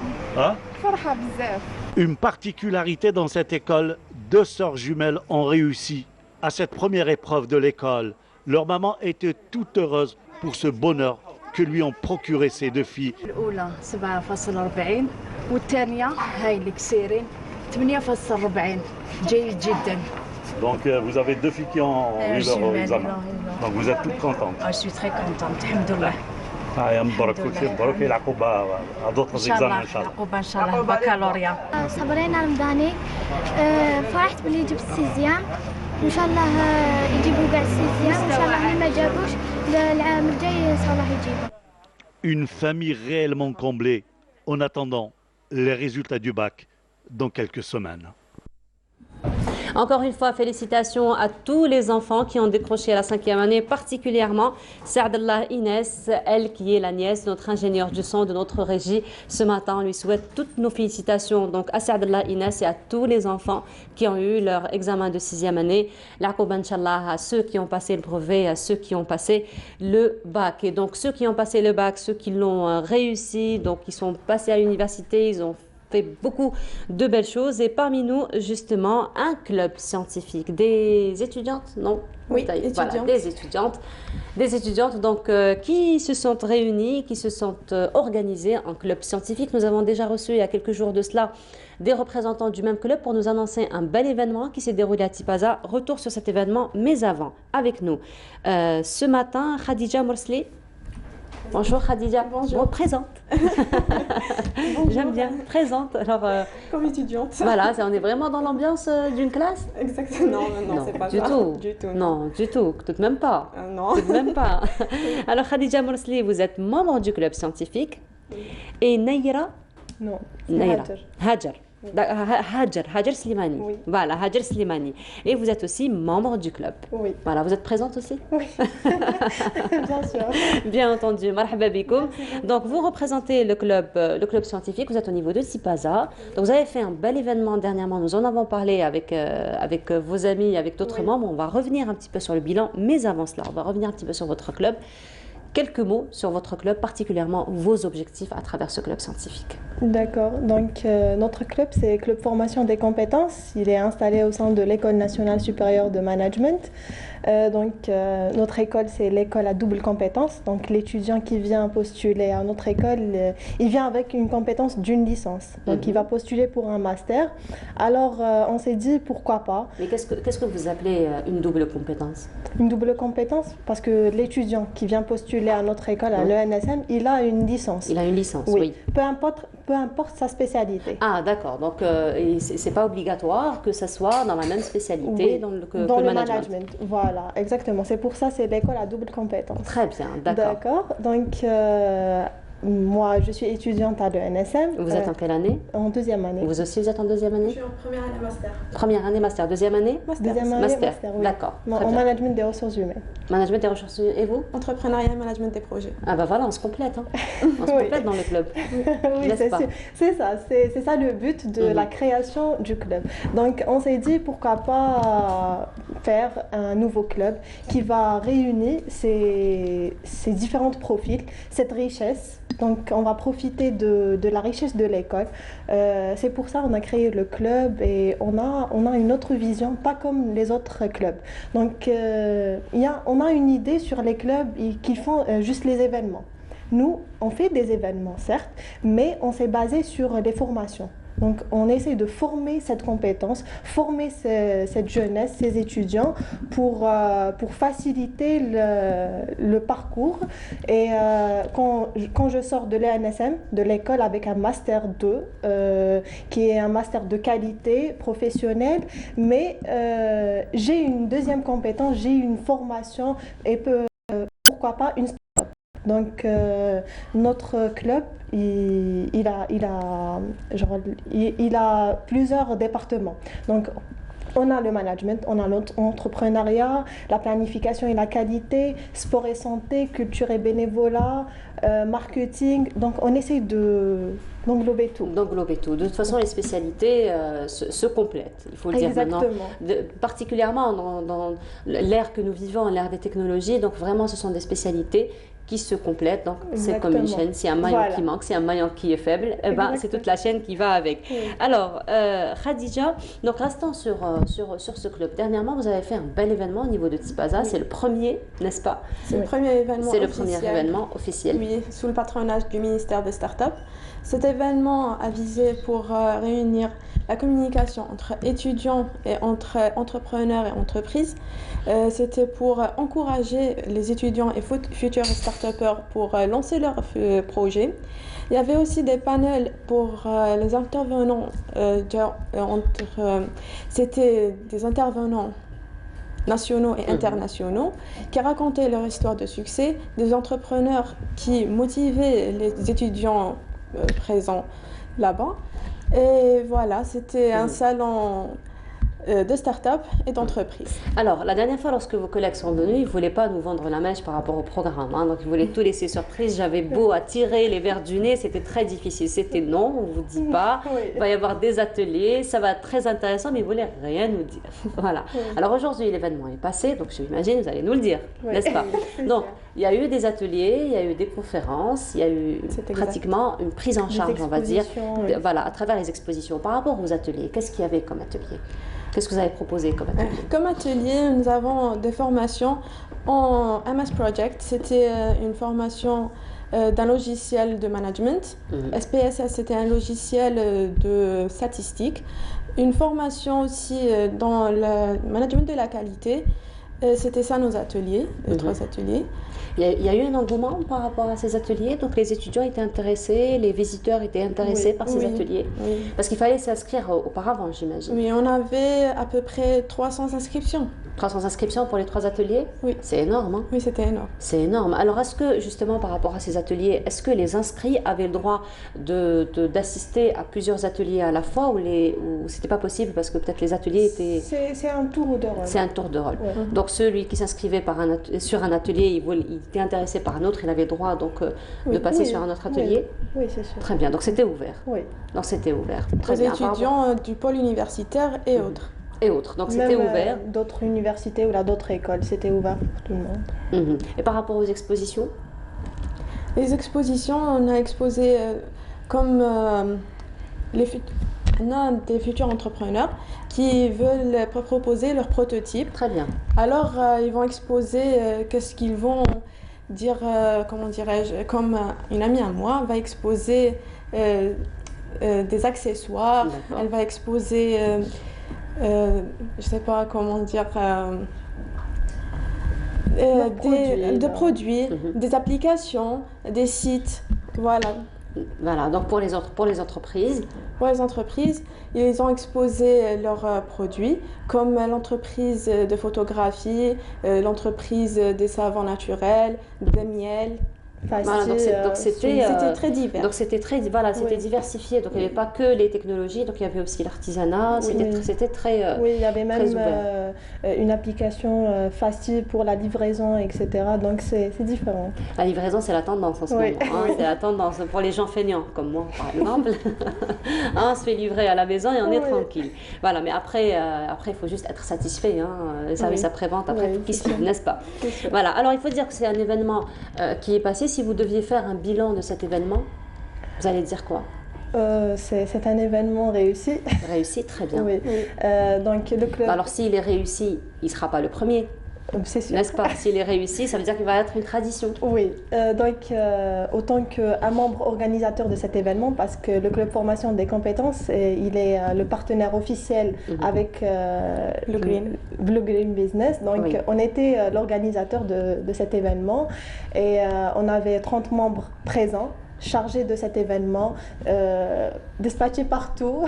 فرحة بزاف. Une particularité dans cette école, 2 sœurs jumelles ont réussi à cette première épreuve de l'école. Leur maman était toute heureuse pour ce bonheur que lui ont procuré ces 2 filles. الأولى 7.40 والثانية هاي اللي كسيرين 8.40 جيد جدا. Donc vous avez 2 filles qui ont eu leur examen. Donc vous êtes toutes contentes. Je suis très contente, alhamdoulilah. مبروك كل شيء مبروك العقوبة à d'autres examens إن شاء الله. العقوبة إن شاء الله بكالوريا. صبرين رمضاني فرحت باللي جبت السيزيام وإن شاء الله يجيبوا كاع السيزيام وإن شاء الله اللي ما جابوش العام الجاي إن شاء الله يجيبوا. Une famille réellement comblée en attendant les résultats du bac dans quelques semaines. Encore une fois, félicitations à tous les enfants qui ont décroché la 5e année, particulièrement Saadallah Inès, elle qui est la nièce de notre ingénieur du son, de notre régie. Ce matin, on lui souhaite toutes nos félicitations donc à Saadallah Inès et à tous les enfants qui ont eu leur examen de 6e année. L'aqouba Inch'Allah à ceux qui ont passé le brevet, à ceux qui ont passé le bac. Et donc ceux qui ont passé le bac, ceux qui l'ont réussi, donc ils sont passés à l'université, ils ont fait beaucoup de belles choses et parmi nous justement un club scientifique, des étudiantes, non? Oui, voilà, des étudiantes donc qui se sont réunies, qui se sont organisées en club scientifique. Nous avons déjà reçu il y a quelques jours de cela des représentants du même club pour nous annoncer un bel événement qui s'est déroulé à Tipaza. Retour sur cet événement, mais avant, avec nous ce matin, Khadija Morsli. Bonjour Khadija. Bonjour. Bon, présente. J'aime bien, présente. Alors, comme étudiante. Voilà, on est vraiment dans l'ambiance d'une classe. Exactement. Non, c'est pas du ça. tout. Du tout. Non, du tout. Tout de même pas. Non. Tout de même pas. Alors Khadija Morsli, vous êtes membre du club scientifique. Et Naïra. Non. Naïra. Hajar. Hajar Slimani. Oui. Voilà, Hajar Slimani. Et vous êtes aussi membre du club. Oui. Voilà, vous êtes présente aussi? Oui. Bien sûr. Bien entendu. Marhaba bikoum. Donc vous représentez le club scientifique, vous êtes au niveau de Tipaza. Donc vous avez fait un bel événement dernièrement, nous en avons parlé avec vos amis, avec d'autres membres. On va revenir un petit peu sur le bilan, mais avant cela, on va revenir un petit peu sur votre club. Quelques mots sur votre club, particulièrement vos objectifs à travers ce club scientifique. D'accord, donc notre club c'est Club Formation des Compétences, il est installé au sein de l'École nationale supérieure de management. Notre école c'est l'école à double compétence, donc l'étudiant qui vient postuler à notre école, il vient avec une compétence d'une licence, donc il va postuler pour un master. Alors on s'est dit pourquoi pas. Mais qu'est-ce que vous appelez une double compétence? Une double compétence parce que l'étudiant qui vient postuler à notre école, à l'ENSM, il a une licence. Il a une licence, oui. Peu importe sa spécialité. Ah d'accord, donc c'est pas obligatoire que ça soit dans la même spécialité dans le management. Voilà, exactement. C'est pour ça c'est l'école à double compétence. Très bien, d'accord. D'accord, donc moi je suis étudiante à l'ENSM. Vous êtes en quelle année? En 2e année. Vous aussi vous êtes en 2e année? Je suis en première année master. Première année master, 2e année? Deuxième année master, oui. D'accord. En management des ressources humaines. Management des ressources humaines, et vous? Entrepreneuriat et management des projets. Ah bah voilà, on se complète. Hein. On se complète dans le club. Oui, c'est ça le but de la création du club. Donc on s'est dit pourquoi pas faire un nouveau club qui va réunir ces différents profils, cette richesse. Donc, on va profiter de la richesse de l'école. C'est pour ça qu'on a créé le club et on a une autre vision, pas comme les autres clubs. Donc, on a une idée sur les clubs qui font juste les événements. Nous, on fait des événements, certes, mais on s'est basé sur les formations. Donc, on essaie de former cette compétence, former cette jeunesse, ces étudiants pour faciliter le parcours. Et quand je sors de l'ENSM, de l'école, avec un Master 2, qui est un Master de qualité professionnelle, mais j'ai une deuxième compétence, j'ai une formation et pourquoi pas une start-up. Donc, notre club, il a plusieurs départements. Donc, on a le management, on a l'entrepreneuriat, la planification et la qualité, sport et santé, culture et bénévolat, marketing. Donc, on essaie d'englober tout. D'englober tout. De toute façon, les spécialités se complètent, il faut le dire maintenant. Particulièrement dans l'ère que nous vivons, l'ère des technologies. Donc, vraiment, ce sont des spécialités qui se complètent. Donc, c'est comme une chaîne. S'il y a un maillon qui manque, s'il y a un maillon qui est faible, c'est toute la chaîne qui va avec. Oui. Alors, Khadija, donc restons sur ce club. Dernièrement, vous avez fait un bel événement au niveau de Tipaza. C'est le premier, n'est-ce pas? C'est le premier événement officiel. C'est le premier événement officiel. Oui, sous le patronage du ministère des Startups. Cet événement a visé pour réunir la communication entre étudiants et entre entrepreneurs et entreprises. C'était pour encourager les étudiants et futurs start-upers pour lancer leurs projets. Il y avait aussi des panels pour les intervenants. C'était des intervenants nationaux et internationaux qui racontaient leur histoire de succès, des entrepreneurs qui motivaient les étudiants présents là-bas. Et voilà, c'était un salon de start-up et d'entreprise. Alors, la dernière fois, lorsque vos collègues sont venus, ils ne voulaient pas nous vendre la mèche par rapport au programme. Donc, ils voulaient tout laisser surprise. J'avais beau attirer les verres du nez, c'était très difficile. C'était non, on ne vous dit pas. Il va y avoir des ateliers, ça va être très intéressant, mais ils ne voulaient rien nous dire. Voilà. Alors, aujourd'hui, l'événement est passé, donc j'imagine, vous allez nous le dire, n'est-ce pas? Donc, il y a eu des ateliers, il y a eu des conférences, il y a eu pratiquement une prise en charge, on va dire, voilà, à travers les expositions. Par rapport aux ateliers, qu'est-ce qu'il y avait comme atelier? Qu'est-ce que vous avez proposé comme atelier? Comme atelier, nous avons des formations en MS Project. C'était une formation d'un logiciel de management. SPSS, c'était un logiciel de statistique. Une formation aussi dans le management de la qualité. C'était ça nos ateliers, les 3 ateliers. Il y a eu un engouement par rapport à ces ateliers, donc les étudiants étaient intéressés, les visiteurs étaient intéressés par ces ateliers. Parce qu'il fallait s'inscrire auparavant, j'imagine. Oui, on avait à peu près 300 inscriptions. 300 inscriptions pour les 3 ateliers? Oui. C'est énorme, hein? Oui, c'était énorme. C'est énorme. Alors, est-ce que, justement, par rapport à ces ateliers, est-ce que les inscrits avaient le droit d'assister à plusieurs ateliers à la fois ou c'était pas possible parce que peut-être les ateliers étaient... C'est un tour de rôle. C'est un tour de rôle. Donc, celui qui s'inscrivait sur un atelier, il était intéressé par un autre, il avait le droit donc, de passer sur un autre atelier? Oui, c'est sûr. Très bien. Donc, c'était ouvert? Oui. Donc, c'était ouvert. Très bien. Aux étudiants du pôle universitaire et autres. Et autres, donc c'était ouvert. D'autres universités ou d'autres écoles, c'était ouvert pour tout le monde. Et par rapport aux expositions? Les expositions, on a exposé comme on a des futurs entrepreneurs qui veulent proposer leur prototype. Très bien. Alors, ils vont exposer qu'est-ce qu'ils vont dire, comment dirais-je, comme une amie à moi va exposer des accessoires, elle va exposer... je ne sais pas comment dire, des produits, des applications, des sites, voilà. Voilà, donc pour les entreprises. Pour les entreprises, ils ont exposé leurs produits, comme l'entreprise de photographie, l'entreprise des savons naturels, des miels, Voilà, donc c'était très divers. Donc c'était très, voilà, c'était diversifié. Donc il n'y avait pas que les technologies, donc il y avait aussi l'artisanat. C'était très. Oui, il y avait même une application facile pour la livraison, etc. Donc c'est différent. La livraison, c'est la tendance en ce moment. Hein, c'est la tendance pour les gens feignants comme moi, par exemple. On se fait livrer à la maison et on est tranquille. Voilà, mais après, il faut juste être satisfait. Hein, le service après-vente, après tout qui suit, n'est-ce pas? Voilà. Alors il faut dire que c'est un événement qui est passé. Si vous deviez faire un bilan de cet événement, vous allez dire quoi? C'est un événement réussi. Réussi, très bien. Oui. Donc le club. Alors s'il est réussi, il ne sera pas le premier. C'est sûr. N'est-ce pas? S'il est réussi, ça veut dire qu'il va être une tradition. Oui, donc autant qu'un membre organisateur de cet événement, parce que le club formation des compétences, il est le partenaire officiel avec Blue Green Business. Donc on était l'organisateur de cet événement et on avait 30 membres présents, chargés de cet événement, dispatchés partout,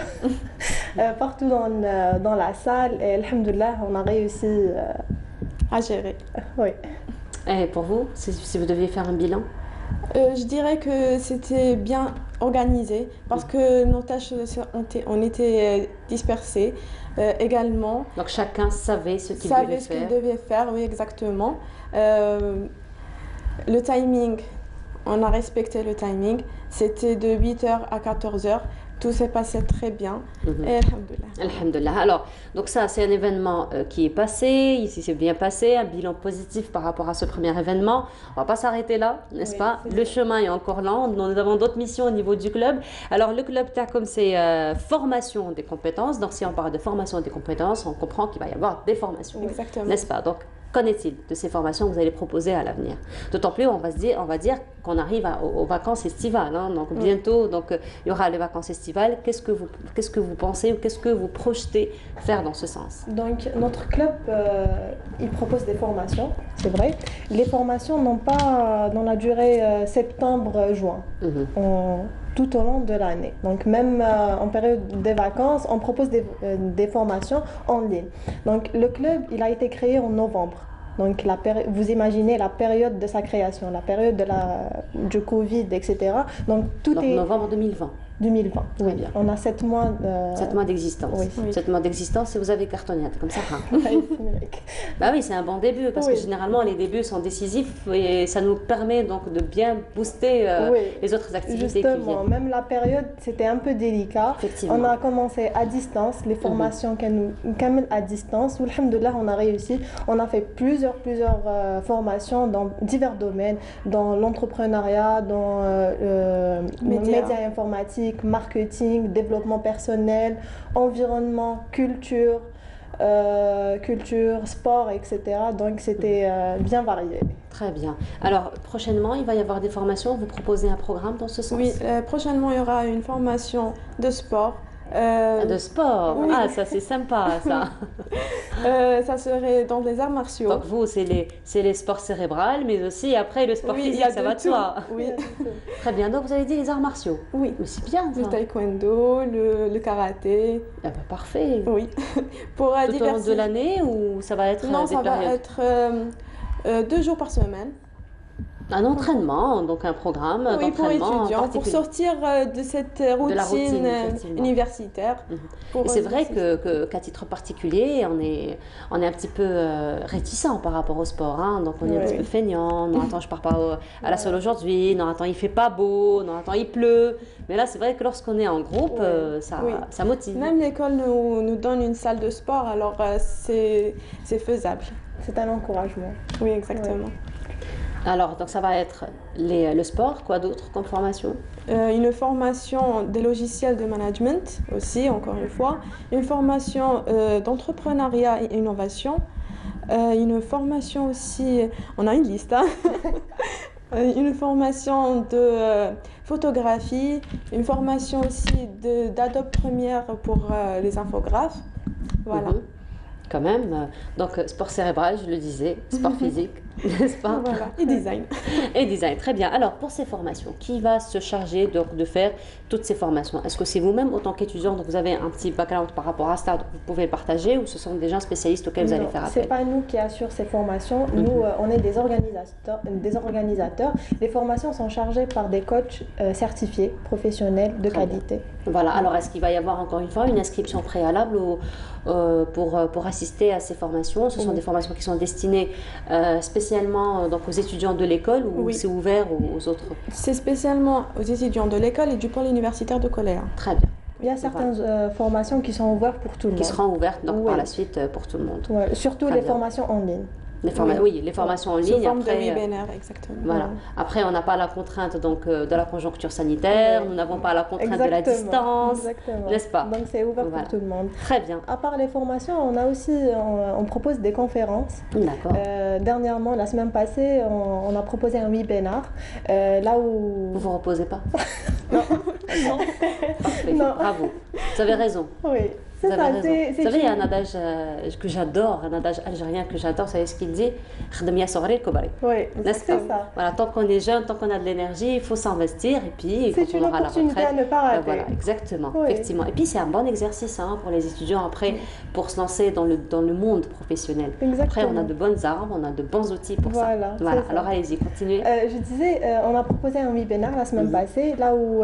partout dans la salle. Et alhamdoulilah, on a réussi à gérer. Oui. Et pour vous, si vous deviez faire un bilan? Je dirais que c'était bien organisé parce que nos tâches, on était dispersés également. Donc chacun savait ce qu'il devait faire. Oui, exactement. Le timing, on a respecté le timing. C'était de 8h à 14h. Tout s'est passé très bien. Et alhamdoulilah. Alors, donc ça, c'est un événement qui est passé, ici c'est bien passé, un bilan positif par rapport à ce premier événement. On ne va pas s'arrêter là, n'est-ce pas? Le chemin est encore lent. Nous avons d'autres missions au niveau du club. Alors, le club TACOM, c'est formation des compétences. Donc, si on parle de formation des compétences, on comprend qu'il va y avoir des formations. Exactement. N'est-ce pas? Donc, qu'en est-il de ces formations que vous allez proposer à l'avenir? D'autant plus, on va dire qu'on arrive aux vacances estivales. Hein, donc bientôt, il y aura les vacances estivales. Qu'est-ce que vous pensez ou qu'est-ce que vous projetez faire dans ce sens? Donc notre club, il propose des formations, c'est vrai. Les formations n'ont pas dans la durée septembre-juin. Tout au long de l'année. Donc même en période des vacances, on propose des formations en ligne. Donc le club, il a été créé en novembre. Donc vous imaginez la période de sa création, la période du Covid, etc. Donc novembre 2020. 2020, oui. Bien. On a 7 mois d'existence. Oui. 7 mois d'existence et vous avez cartonné, comme ça. Bah oui, c'est un bon début parce que généralement les débuts sont décisifs et ça nous permet donc de bien booster les autres activités. Justement, qui viennent. Même la période, c'était un peu délicat. On a commencé à distance, les formations à distance. Où, alhamdoulilah, on a réussi. On a fait plusieurs formations dans divers domaines, dans l'entrepreneuriat, dans médias informatiques, marketing, développement personnel, environnement, culture, sport, etc. Donc c'était bien varié. Très bien. Alors prochainement, il va y avoir des formations. Vous proposez un programme dans ce sens? Oui, prochainement il y aura une formation de sport. De sport? Oui. Ah, ça c'est sympa ça. Ça serait dans les arts martiaux. Donc vous, c'est les sports cérébrales, mais aussi après le sport physique, ça va de soi. Oui. Très bien, donc vous avez dit les arts martiaux? Oui. Mais c'est bien ça. Le taekwondo, le karaté. Ah bah parfait. Oui. Pour tout au long de l'année ou ça va être des périodes? Va être 2 jours par semaine. Un entraînement, donc un programme d'entraînement pour étudiants, pour sortir de cette routine universitaire. Et c'est vrai qu'à titre particulier, on est un petit peu réticent par rapport au sport. Hein, donc on est un petit peu feignant. Non, attends, je pars pas à la salle aujourd'hui. Non, attends, il fait pas beau. Non, attends, il pleut. Mais là, c'est vrai que lorsqu'on est en groupe, ça motive. Même l'école nous donne une salle de sport, alors c'est faisable. C'est un encouragement. Oui, exactement. Alors, donc ça va être le sport, quoi d'autre comme formation? Une formation des logiciels de management aussi, encore une fois. Une formation d'entrepreneuriat et innovation. Une formation aussi, on a une liste, hein. Une formation de photographie. Une formation aussi d'Adobe Premiere pour les infographes. Voilà. Quand même. Donc, sport cérébral, je le disais, sport physique n'est-ce pas? Voilà, et design. Et design, très bien. Alors, pour ces formations, qui va se charger de faire toutes ces formations? Est-ce que c'est vous-même, autant qu'étudiant, donc vous avez un petit background par rapport à ça, donc vous pouvez le partager, ou ce sont des gens spécialistes auxquels vous allez faire appel? C'est pas nous qui assurons ces formations. Nous, on est des organisateurs. Les formations sont chargées par des coachs certifiés, professionnels, de qualité. Voilà. Alors, est-ce qu'il va y avoir encore une fois une inscription préalable pour assister à ces formations? Ce sont des formations qui sont destinées spécialement donc aux étudiants de l'école ou c'est ouvert aux autres? C'est spécialement aux étudiants de l'école et du pôle universitaire de Coléa. Très bien. Il y a certaines formations qui sont ouvertes pour tout le monde. Qui seront ouvertes donc, par la suite pour tout le monde. Ouais, surtout les formations en ligne. Oui, les formations en ligne. Sous forme après, de webinaire, exactement. Voilà. Après, on n'a pas la contrainte donc, de la conjoncture sanitaire, nous n'avons pas la contrainte de la distance, n'est-ce pas? Donc c'est ouvert pour tout le monde. Très bien. À part les formations, on propose des conférences. D'accord. Dernièrement, la semaine passée, on a proposé un webinar là où... Vous vous reposez pas? Non. Parfait. Non. Bravo. Vous avez raison. Oui. Vous avez raison. Vous savez, il y a un adage que j'adore, un adage algérien que j'adore, vous savez ce qu'il dit? Oui, c'est ça. Voilà, tant qu'on est jeune, tant qu'on a de l'énergie, il faut s'investir et puis c'est une opportunité à ne pas rater. Voilà, exactement, effectivement. Et puis c'est un bon exercice pour les étudiants après pour se lancer dans le monde professionnel. Exactement. Après, on a de bonnes armes, on a de bons outils pour ça. Voilà. Alors allez-y, continuez. Je disais, on a proposé un webinaire la semaine passée, là où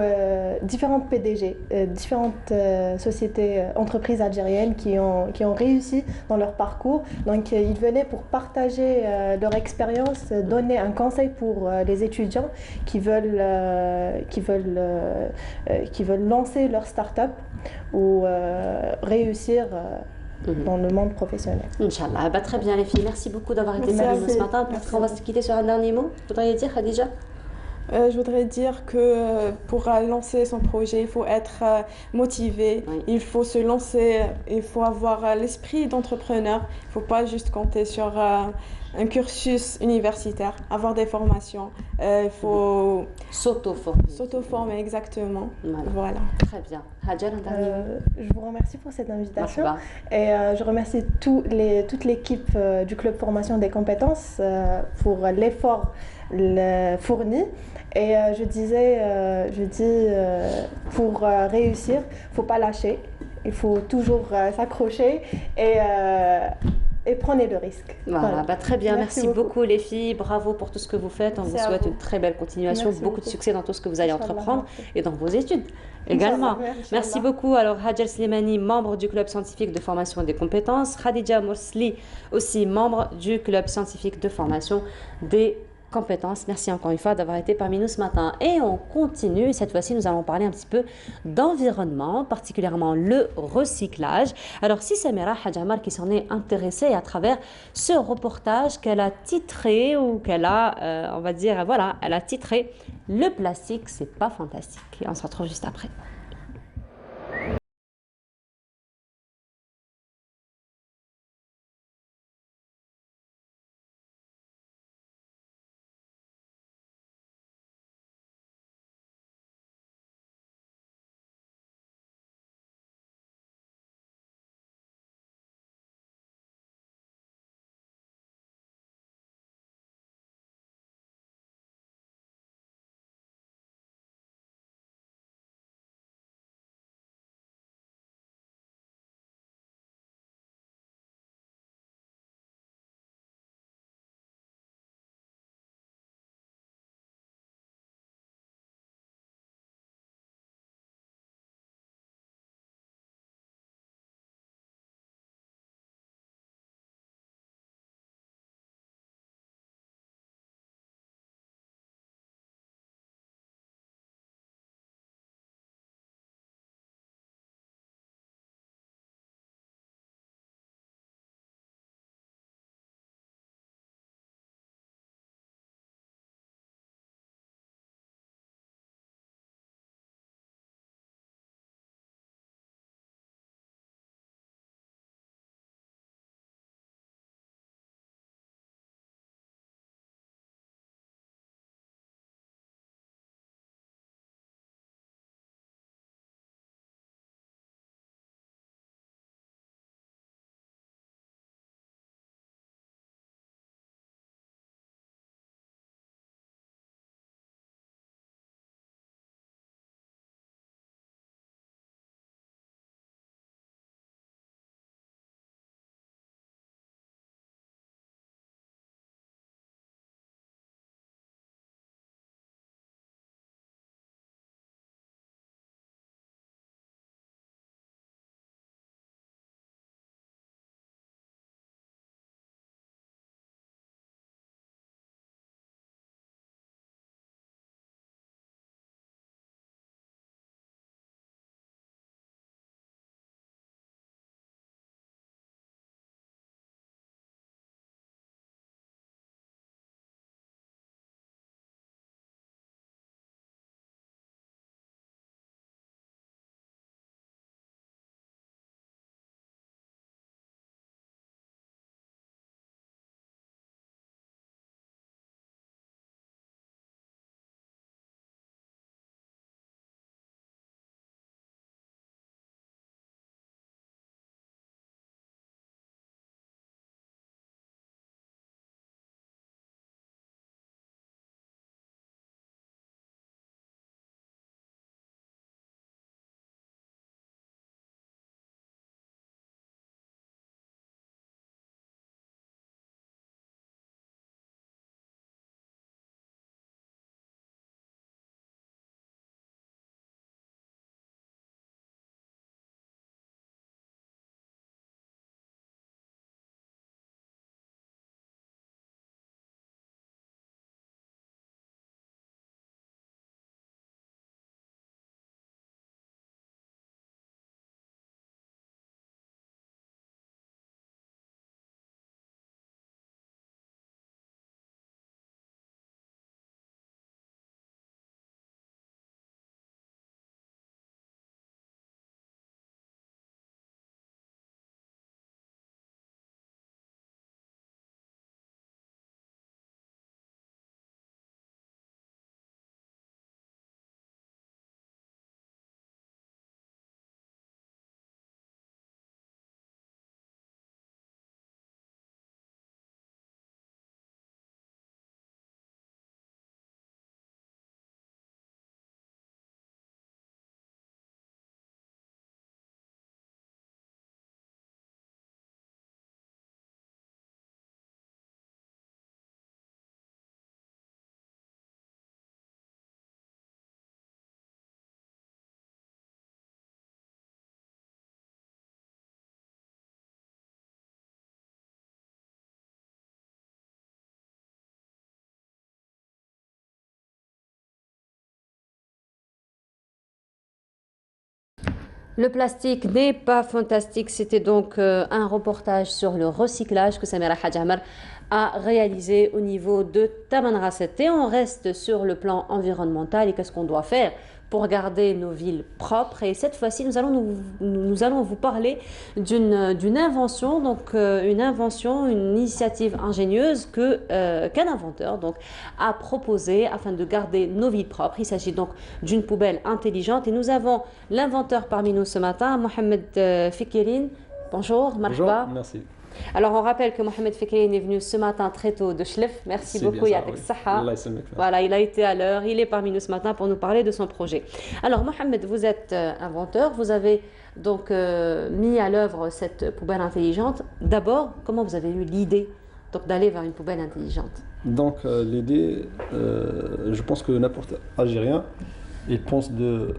différentes PDG, différentes sociétés, entreprises algériennes qui ont réussi dans leur parcours. Donc, ils venaient pour partager leur expérience, donner un conseil pour les étudiants qui veulent lancer leur start-up ou réussir dans le monde professionnel. Inch'Allah. Très bien les filles, merci beaucoup d'avoir été avec nous ce matin. Peut-être qu'on va se quitter sur un dernier mot. Vous voudriez dire, Khadija? Je voudrais dire que pour lancer son projet, il faut être motivé, il faut se lancer, il faut avoir l'esprit d'entrepreneur. Il ne faut pas juste compter sur un cursus universitaire, avoir des formations. Il faut s'auto-former, exactement. Voilà. Très bien. Hadjar, un dernier mot. Je vous remercie pour cette invitation. Et je remercie toute l'équipe du Club Formation des Compétences pour l'effort fourni. Et je dis, pour réussir, il ne faut pas lâcher, il faut toujours s'accrocher et prenez le risque. Voilà. Très bien, merci beaucoup les filles, bravo pour tout ce que vous faites, on vous souhaite une très belle continuation, beaucoup de succès dans tout ce que vous allez entreprendre et dans vos études également. Merci beaucoup. Alors Hadjar Slimani, membre du club scientifique de formation des compétences, Khadija Morsli, aussi membre du club scientifique de formation des compétences. Merci encore une fois d'avoir été parmi nous ce matin. Et on continue. Cette fois-ci, nous allons parler un petit peu d'environnement, particulièrement le recyclage. Alors, si c'est Samira Hadjamar qui s'en est intéressée à travers ce reportage qu'elle a titré ou qu'elle a, on va dire, voilà, elle a titré « Le plastique, c'est pas fantastique ». Et on se retrouve juste après. Le plastique n'est pas fantastique. C'était donc un reportage sur le recyclage que Samira Hadjamar a réalisé au niveau de Tamanrasset. Et on reste sur le plan environnemental et qu'est-ce qu'on doit faire pour garder nos villes propres. Et cette fois-ci, nous allons vous parler d'une invention, donc une initiative ingénieuse qu'un inventeur donc, a proposé afin de garder nos villes propres. Il s'agit donc d'une poubelle intelligente. Et nous avons l'inventeur parmi nous ce matin, Mohamed Fikirin. Bonjour, marhaba. Bonjour, merci. Alors, on rappelle que Mohamed Fikirin est venu ce matin très tôt de Chlef. Merci beaucoup, Yatek Saha. Voilà, il a été à l'heure. Il est parmi nous ce matin pour nous parler de son projet. Alors, Mohamed, vous êtes inventeur. Vous avez donc mis à l'œuvre cette poubelle intelligente. D'abord, comment vous avez eu l'idée d'aller vers une poubelle intelligente? Donc, l'idée, je pense que n'importe Algérien, il pense de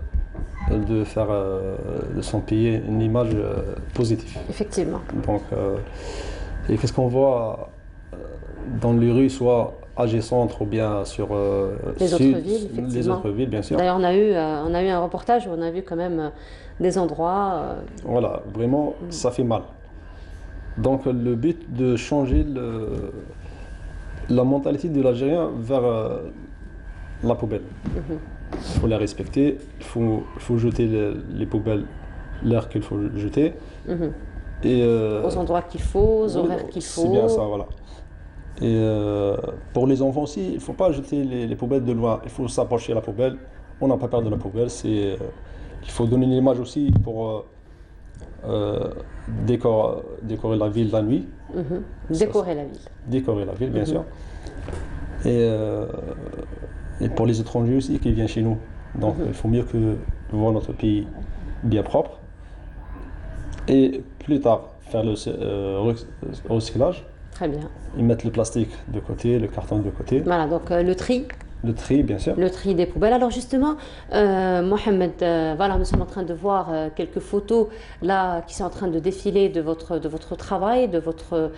faire de son pays une image positive. Effectivement. Donc, et qu'est-ce qu'on voit dans les rues, soit à G-Centre ou bien sur les Sud, autres villes, effectivement. Les autres villes, bien sûr. D'ailleurs, on a eu un reportage où on a vu quand même des endroits... Voilà, vraiment, ça fait mal. Donc, le but de changer la mentalité de l'Algérien vers la poubelle. Il faut la respecter, il faut jeter les poubelles, l'air qu'il faut jeter. Et aux endroits qu'il faut, aux horaires qu'il faut. C'est bien ça, voilà. Et pour les enfants aussi, il ne faut pas jeter les poubelles de loin, il faut s'approcher de la poubelle. On n'a pas peur de la poubelle, il faut donner une image aussi pour décorer la ville la nuit. Décorer la ville. Décorer la ville, bien sûr. Et pour les étrangers aussi qui viennent chez nous. Donc il faut mieux que voir notre pays bien propre. Et plus tard, faire le recyclage. Très bien. Et mettre le plastique de côté, le carton de côté. Voilà, donc le tri. Le tri, bien sûr. Le tri des poubelles. Alors justement, Mohamed, voilà, nous sommes en train de voir quelques photos là qui sont en train de défiler de votre travail, de votre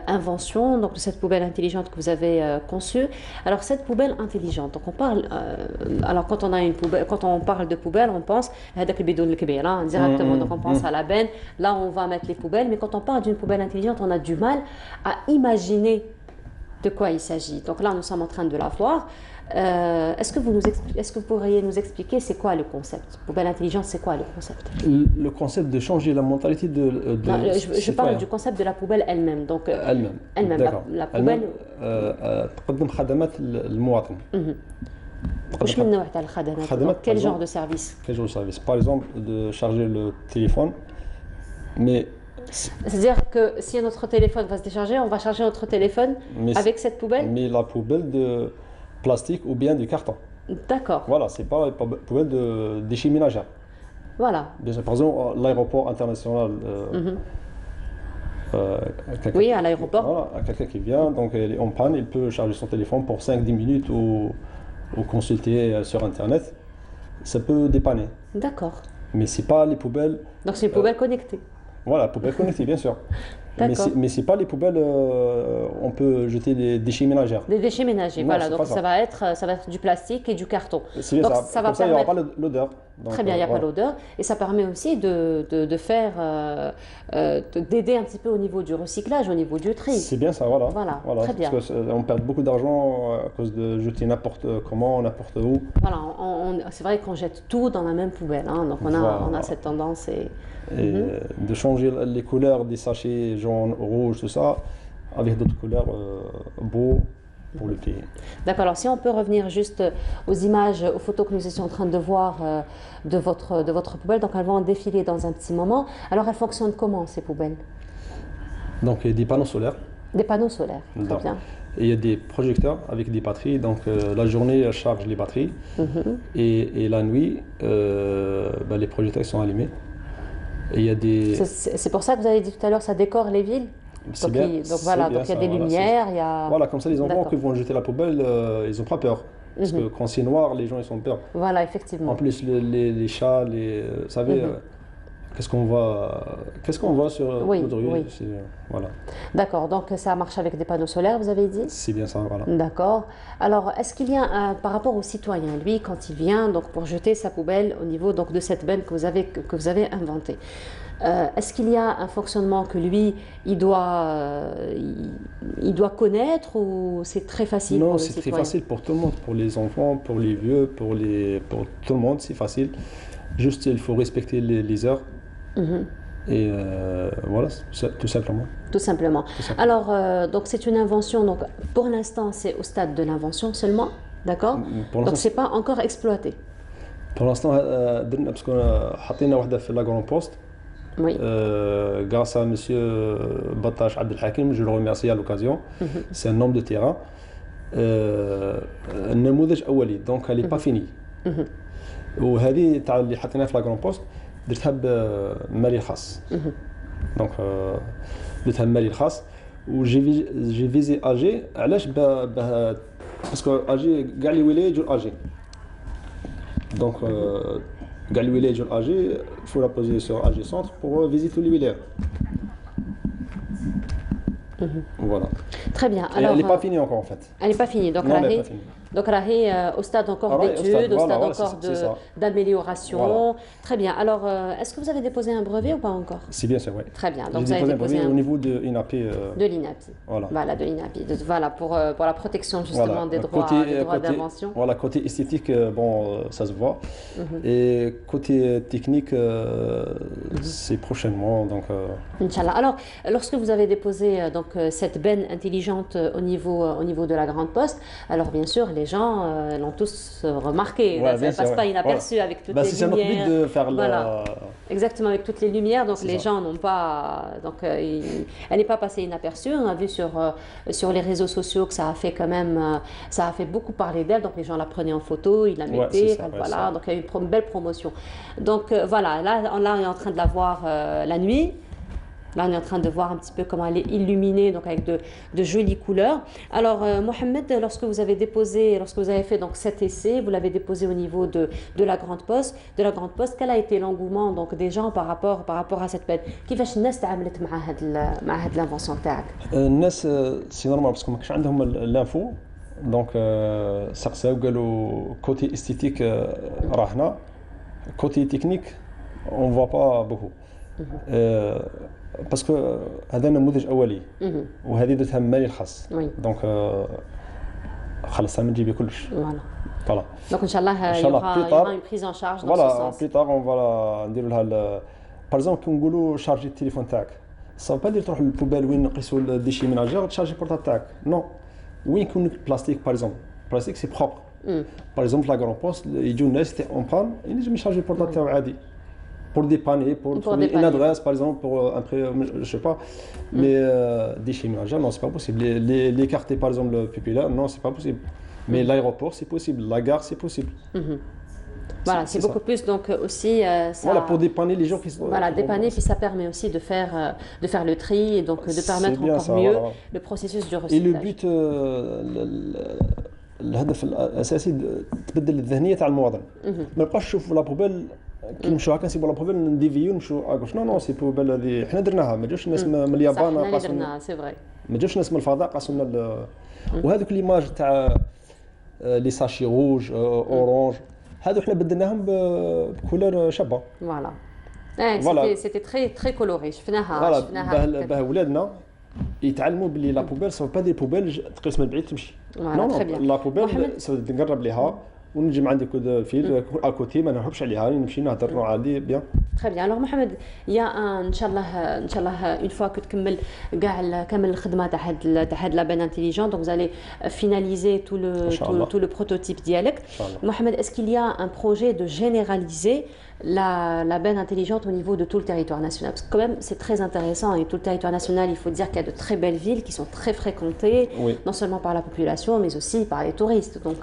invention, donc de cette poubelle intelligente que vous avez conçue. Alors cette poubelle intelligente, donc on parle, alors quand on parle de poubelle, on pense directement, donc on pense à la benne. Là, on va mettre les poubelles, mais quand on parle d'une poubelle intelligente, on a du mal à imaginer de quoi il s'agit. Donc là, nous sommes en train de la voir. Est-ce que vous pourriez nous expliquer c'est quoi le concept? Poubelle intelligente, c'est quoi le concept? Le concept de changer la mentalité de non, je parle du concept de la poubelle elle-même. Donc elle-même, la poubelle. تقدم خدمات المواطن. وش من نوع تاع الخدمات؟ Quel genre de service? Quel genre de service? Par exemple, de charger le téléphone, mais c'est-à-dire que si notre téléphone va se décharger, on va charger notre téléphone avec cette poubelle? Mais la poubelle de plastique ou bien du carton. D'accord. Voilà, c'est pas la poubelle de déchets ménagers. Voilà. Bien sûr, par exemple, l'aéroport international. Oui, à l'aéroport. Voilà, quelqu'un qui vient, donc il est en panne, il peut charger son téléphone pour 5-10 minutes ou consulter sur Internet. Ça peut dépanner. D'accord. Mais c'est pas les poubelles. Donc c'est une poubelle connectée. Voilà, poubelle connectée, bien sûr. Mais c'est pas les poubelles, on peut jeter des déchets ménagers. Des déchets ménagers, non, voilà. Donc ça va être du plastique et du carton. C'est bien donc ça. va comme ça, il n'y aura pas l'odeur. Très bien, il n'y a pas l'odeur. Et ça permet aussi de faire, d'aider un petit peu au niveau du recyclage, au niveau du tri. C'est bien ça, voilà. Voilà, très bien. Parce qu'on perd beaucoup d'argent à cause de jeter n'importe comment, n'importe où. Voilà, c'est vrai qu'on jette tout dans la même poubelle. Hein, donc on a cette tendance. Et de changer les couleurs des sachets jaune, rouge, tout ça, avec d'autres couleurs beaux pour le pays. D'accord, alors si on peut revenir juste aux images, aux photos que nous étions en train de voir de votre poubelle, donc elles vont défiler dans un petit moment. Alors elles fonctionnent comment ces poubelles? Donc il y a des panneaux solaires. Des panneaux solaires, très bien. Et il y a des projecteurs avec des batteries, donc la journée elle charge les batteries et la nuit les projecteurs sont allumés. Et il y a des... C'est pour ça que vous avez dit tout à l'heure, ça décore les villes. Donc il y a des lumières, il y a... Voilà, comme ça les enfants qui vont jeter la poubelle, ils n'ont pas peur. Parce que quand c'est noir, les gens ils ont peur. Voilà, effectivement. En plus, les chats, vous savez, qu'est-ce qu'on voit sur Oui, notre rue, oui. Voilà. D'accord, donc ça marche avec des panneaux solaires, vous avez dit? C'est bien ça, voilà. D'accord. Alors, est-ce qu'il y a, par rapport au citoyen, lui, quand il vient donc, pour jeter sa poubelle au niveau donc, de cette benne que vous avez inventée, est-ce qu'il y a un fonctionnement que lui, il doit connaître ou c'est très facile pour Non, le c'est citoyen? très facile pour tout le monde, pour les enfants, pour les vieux, pour tout le monde, c'est facile. Juste, il faut respecter les heures. Et voilà, tout simplement. Tout simplement. Alors, donc c'est une invention, donc pour l'instant, c'est au stade de l'invention seulement, d'accord? Donc, c'est pas encore exploité. Pour l'instant, parce qu'on a حطينا واحدة في la Grande Poste. Oui. Grâce à monsieur Battash Abdelhakim, je le remercie à l'occasion. C'est un homme de terrain. النموذج أولي donc elle n'est pas finie. وهذه تاع اللي حطيناها في la Grande Poste درتها بمالي الخاص. دونك درتها بمالي الخاص وجي فيزي اجي علاش باسكو اجي كاع لي ولايات يجوا اجي دونك كاع لي ولايات يجوا اجي faut la poser sur AG Centre pour visiter tous les villages. Voilà. Très bien. Alors, elle n'est pas finie encore en fait. Elle n'est pas finie. Donc, donc Rahi, au stade encore d'études, au stade encore d'amélioration. Voilà. Très bien. Alors, est-ce que vous avez déposé un brevet ou pas encore? C'est bien, c'est vrai. Très bien. Donc, vous avez déposé un brevet au niveau de l'INAPI. De l'INAPI. Voilà, de l'INAPI. Voilà, pour la protection justement des droits d'invention. Voilà, côté esthétique, bon, ça se voit. Et côté technique, c'est prochainement. Donc, Inch'Allah. Alors, lorsque vous avez déposé donc, cette benne intelligente au niveau de la Grande Poste, alors bien sûr, les gens l'ont tous remarqué. Ouais, ça ne passe pas inaperçu avec toutes les lumières. C'est notre but de faire Exactement, avec toutes les lumières. Donc les gens n'ont pas. Donc elle n'est pas passée inaperçue. On a vu sur les réseaux sociaux que ça a fait quand même. Ça a fait beaucoup parler d'elle. Donc les gens la prenaient en photo, ils la mettaient. Voilà, donc il y a eu une belle promotion. Donc voilà, là on est en train de la voir la nuit. Là, on est en train de voir un petit peu comment elle est illuminée, donc avec de jolies couleurs. Alors, Mohamed, lorsque vous avez fait donc cet essai, vous l'avez déposé au niveau de la Grande Poste. Quel a été l'engouement donc des gens par rapport à cette benne? كيفاش الناس تعاملت مع هاد l'invention تاعك؟ الناس سي نورمال باسكو ما كانش عندهم لانفو دونك سقساو قالوا كوتي استيتيك راه هنا كوتي تكنيك اون فوا با بوكو باسكو هذا نموذج اولي وهذه درتها مالي الخاص دونك خلصها من جيبي كلش فوالا دونك ان شاء الله يوغا اون بريز ان شارج دون فوالا بلي طار اون فوالا نديروا لها باغ اكزومبل كي نقولوا شارجي التليفون تاعك صا با دير تروح للبوبال وين نقيسوا الديشي مناجير تشارجي البورطابل تاعك نو وين يكون البلاستيك باغ اكزومبل البلاستيك سي بروبر باغ اكزومبل لا غران بوست يجوا الناس تاع اون بان ينجم يشارجي البورطابل تاعو عادي pour dépanner, pour trouver une adresse par exemple, pour je sais pas, mais déchets ménagers, non, c'est pas possible. L'écarter par exemple le pupillaire, non, c'est pas possible. Mais l'aéroport, c'est possible. La gare, c'est possible. Voilà, c'est beaucoup plus donc aussi ça. Voilà, pour dépanner les gens qui sont. Voilà, dépanner, puis ça permet aussi de faire le tri et donc de permettre encore mieux le processus du recyclage. Et le but, الهدف الاساسي تبدل الذهنيه تاع المواطن. ما يبقاش يشوف لا بوبيل كي نمشيو هكا نسيبو لا بوبيل نديفيو نمشيو اكوش نو سي بوبيل هذه حنا درناها ما جاوش الناس من اليابان قاسونا سي فري ما جاوش الناس من الفضاء قاسونا وهذوك ليماج تاع لي ساشي روج اورانج هذو حنا بدلناهم بكولور شابه فوالا سيتي تري كولوري شفناها باه ولادنا يتعلموا بلي لا بوبيل سو با دي بوبيل تقيس من بعيد تمشي نو لا بوبيل نقرب ليها ونجي عندي كود الفيل اكوتي ما نهربش عليها نمشي نهضر عادي بيان تري بيان الوغ محمد يا ان شاء الله اون فوا كو تكمل كاع كامل الخدمه تاع هاد لا بان انتيليجون دونك زالي فيناليزي تو لو بروتوتيب ديالك محمد est-ce qu'il y a un projet de généraliser la benne intelligente au niveau de tout le territoire national. Parce que quand même, c'est très intéressant. Et tout le territoire national, il faut dire qu'il y a de très belles villes qui sont très fréquentées, non seulement par la population, mais aussi par les touristes. Donc,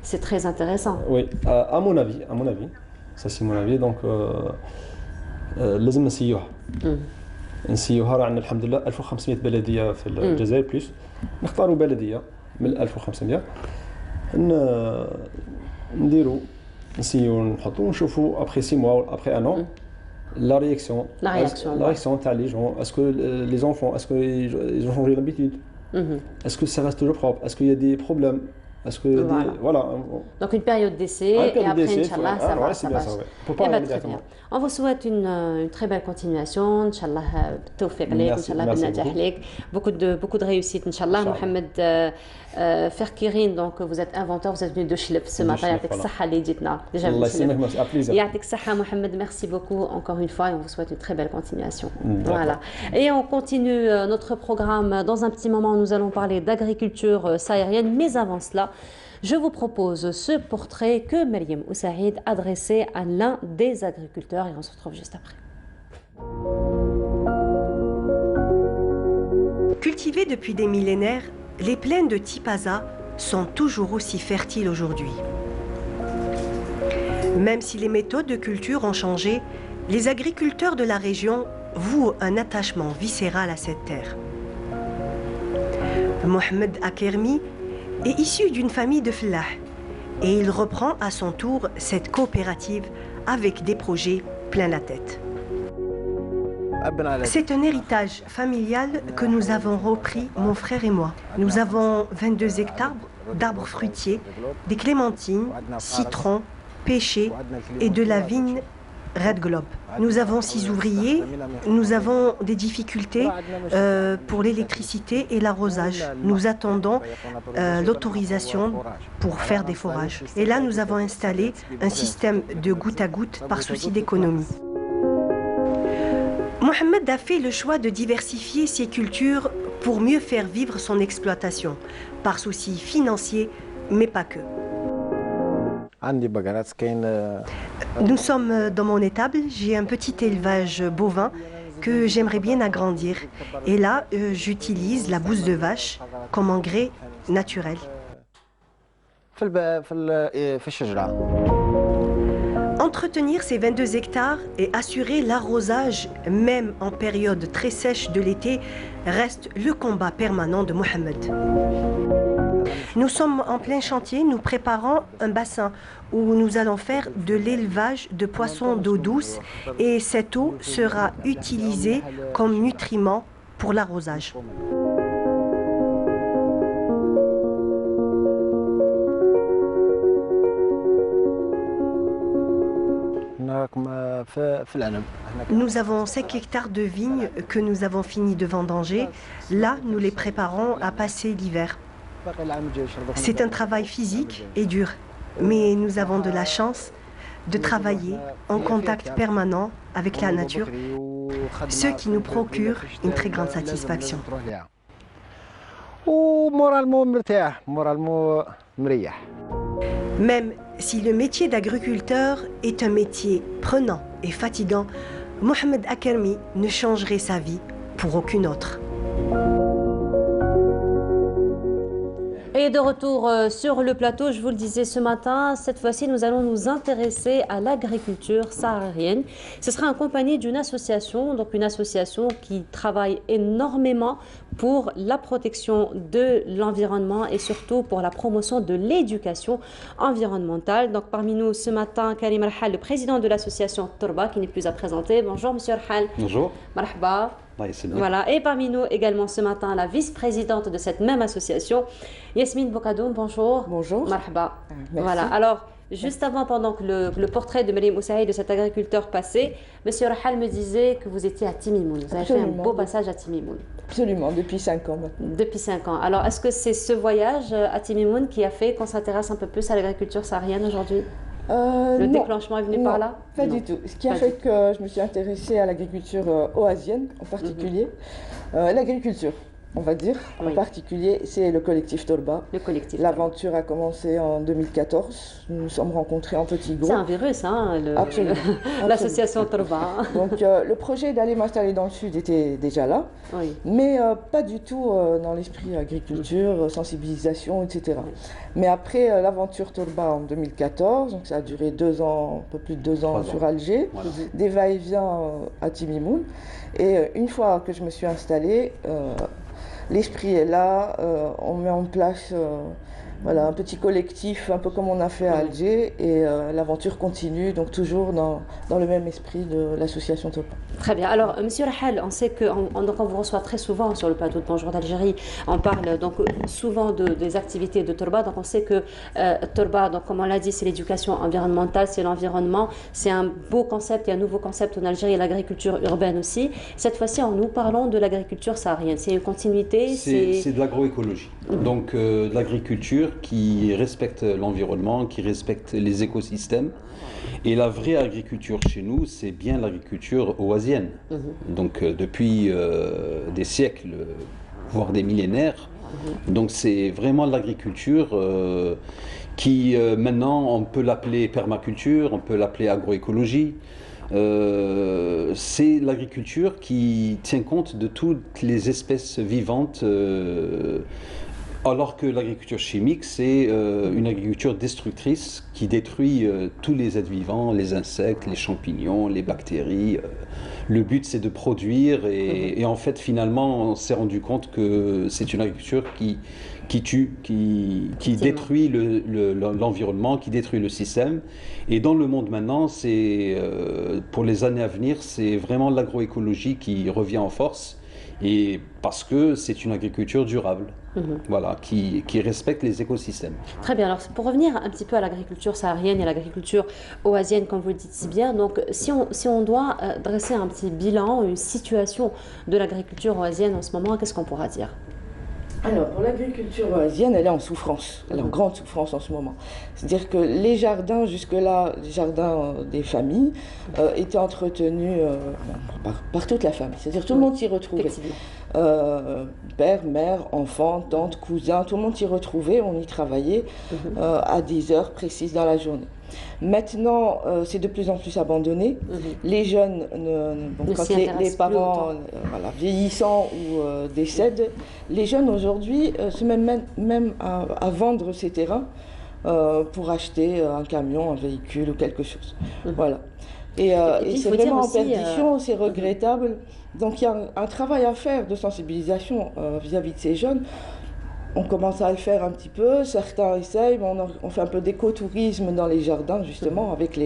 c'est très intéressant. Oui, à mon avis, ça c'est mon avis, donc لازم نسيوها. نسيوها راه عندنا الحمد لله 1500 بلدية في الجزائر بليس. نختاروا بلدية من 1500 نديروا نسيو نحطو ونشوفوا ابخي 6 mois ابخي ان an La réaction. La réaction. La réaction les gens. Est-ce que les enfants, est-ce qu'ils ont changé l'habitude? Est-ce que ça reste toujours propre? Est-ce qu'il y a des problèmes? Est-ce que voilà. Donc une période d'essai et après, Inch'Allah, ça va. C'est bien ça, oui. Pour pas très bien. On vous souhaite une très belle continuation. Inch'Allah, tawfiq lik, Inch'Allah, bin-najah lik. Beaucoup de réussite, Inch'Allah. Mohamed Ferkirin, donc vous êtes inventeur, vous êtes venu de Chlep ce matin. Yatik Saha li jitna. Déjà, Yatik Saha, Mohamed, merci beaucoup encore une fois et on vous souhaite une très belle continuation. Voilà. Et on continue notre programme. Dans un petit moment, nous allons parler d'agriculture saharienne, mais avant cela, je vous propose ce portrait que Mariam Oussaïd a dressé à l'un des agriculteurs et on se retrouve juste après. Cultivées depuis des millénaires, les plaines de Tipaza sont toujours aussi fertiles aujourd'hui. Même si les méthodes de culture ont changé, les agriculteurs de la région vouent un attachement viscéral à cette terre. Mohamed Akermi est issu d'une famille de Fellah et il reprend à son tour cette coopérative avec des projets plein la tête. C'est un héritage familial que nous avons repris, mon frère et moi. Nous avons 22 hectares d'arbres fruitiers, des clémentines, citrons, pêchers et de la vigne Red Globe. Nous avons 6 ouvriers, nous avons des difficultés pour l'électricité et l'arrosage. Nous attendons l'autorisation pour faire des forages. Et là, nous avons installé un système de goutte à goutte par souci d'économie. Mohamed a fait le choix de diversifier ses cultures pour mieux faire vivre son exploitation, par souci financier, mais pas que. Nous sommes dans mon étable, j'ai un petit élevage bovin que j'aimerais bien agrandir. Et là, j'utilise la bouse de vache comme engrais naturel. Entretenir ces 22 hectares et assurer l'arrosage, même en période très sèche de l'été, reste le combat permanent de Mohamed. Nous sommes en plein chantier, nous préparons un bassin où nous allons faire de l'élevage de poissons d'eau douce et cette eau sera utilisée comme nutriment pour l'arrosage. Nous avons 5 hectares de vignes que nous avons fini de vendanger. Là, nous les préparons à passer l'hiver. C'est un travail physique et dur, mais nous avons de la chance de travailler en contact permanent avec la nature, ce qui nous procure une très grande satisfaction. Même si le métier d'agriculteur est un métier prenant et fatigant, Mohamed Akermi ne changerait sa vie pour aucune autre. Et de retour sur le plateau, je vous le disais ce matin, cette fois-ci nous allons nous intéresser à l'agriculture saharienne. Ce sera accompagné d'une association, donc une association qui travaille énormément pour la protection de l'environnement et surtout pour la promotion de l'éducation environnementale. Donc parmi nous ce matin, Karim Rahal, le président de l'association Torba, qui n'est plus à présenter. Bonjour Monsieur Rahal. Bonjour. Marhaba. Voilà, et parmi nous également ce matin la vice-présidente de cette même association, Yasmine Bokadoum, bonjour. Bonjour. Marhaba. Merci. Voilà, alors juste avant, pendant que le portrait de Mariam Oussaïd, de cet agriculteur passait, Monsieur Rahal me disait que vous étiez à Timimoun. Vous avez fait un beau passage à Timimoun. Absolument, depuis 5 ans maintenant. Depuis 5 ans. Alors, est-ce que c'est ce voyage à Timimoun qui a fait qu'on s'intéresse un peu plus à l'agriculture saharienne aujourd'hui ? Le déclenchement est venu par là? Pas du tout. Ce qui a fait que je me suis intéressée à l'agriculture oasienne en particulier. L'agriculture, on va dire, en particulier, c'est le collectif Torba. Le collectif. L'aventure a commencé en 2014. Nous nous sommes rencontrés en petit groupe. C'est un virus, hein, l'association Torba. Donc le projet d'aller m'installer dans le sud était déjà là, mais pas du tout dans l'esprit agriculture, sensibilisation, etc. Mais après l'aventure Torba en 2014, donc ça a duré 2 ans, un peu plus de 2 ans sur Alger, des va-et-vient à Timimoun. Et une fois que je me suis installée, l'esprit est là, on met en place Voilà, un petit collectif, un peu comme on a fait à Alger, et l'aventure continue, donc toujours dans le même esprit de l'association Torba. Très bien. Alors, Monsieur Rahal, on sait qu'on vous reçoit très souvent sur le plateau de Bonjour d'Algérie. On parle donc souvent des activités de Torba. Donc, on sait que Torba, donc, comme on l'a dit, c'est l'éducation environnementale, c'est l'environnement. C'est un beau concept et un nouveau concept en Algérie, l'agriculture urbaine aussi. Cette fois-ci, nous parlons de l'agriculture saharienne. C'est une continuité. C'est de l'agroécologie. Donc, de l'agriculture qui respecte l'environnement, qui respecte les écosystèmes. Et la vraie agriculture chez nous, c'est bien l'agriculture oasienne. Donc depuis des siècles, voire des millénaires. Donc c'est vraiment l'agriculture qui maintenant on peut l'appeler permaculture, on peut l'appeler agroécologie. C'est l'agriculture qui tient compte de toutes les espèces vivantes. Alors que l'agriculture chimique, c'est une agriculture destructrice qui détruit tous les êtres vivants, les insectes, les champignons, les bactéries. Le but, c'est de produire et en fait, finalement, on s'est rendu compte que c'est une agriculture qui tue, qui détruit l'environnement, qui détruit le système. Et dans le monde maintenant, pour les années à venir, c'est vraiment l'agroécologie qui revient en force. Et parce que c'est une agriculture durable, voilà, qui respecte les écosystèmes. Très bien, alors pour revenir un petit peu à l'agriculture saharienne et à l'agriculture oasienne, comme vous le dites si bien, donc si on doit dresser un petit bilan, une situation de l'agriculture oasienne en ce moment, qu'est-ce qu'on pourra dire ? Alors, pour l'agriculture oasienne, elle est en souffrance, elle est en grande souffrance en ce moment. C'est-à-dire que les jardins, jusque-là, les jardins des familles, étaient entretenus par toute la famille. C'est-à-dire tout le monde s'y retrouvait. Père, mère, enfant, tante, cousin, tout le monde s'y retrouvait, on y travaillait à des heures précises dans la journée. Maintenant, c'est de plus en plus abandonné. Les jeunes, quand les parents vieillissant ou décèdent, les jeunes aujourd'hui se mettent même à vendre ces terrains pour acheter un camion, un véhicule ou quelque chose. Voilà. Et c'est vraiment en perdition, c'est regrettable. Donc il y a un travail à faire de sensibilisation vis-à-vis de ces jeunes. On commence à le faire un petit peu, certains essayent, mais on fait un peu d'écotourisme dans les jardins justement avec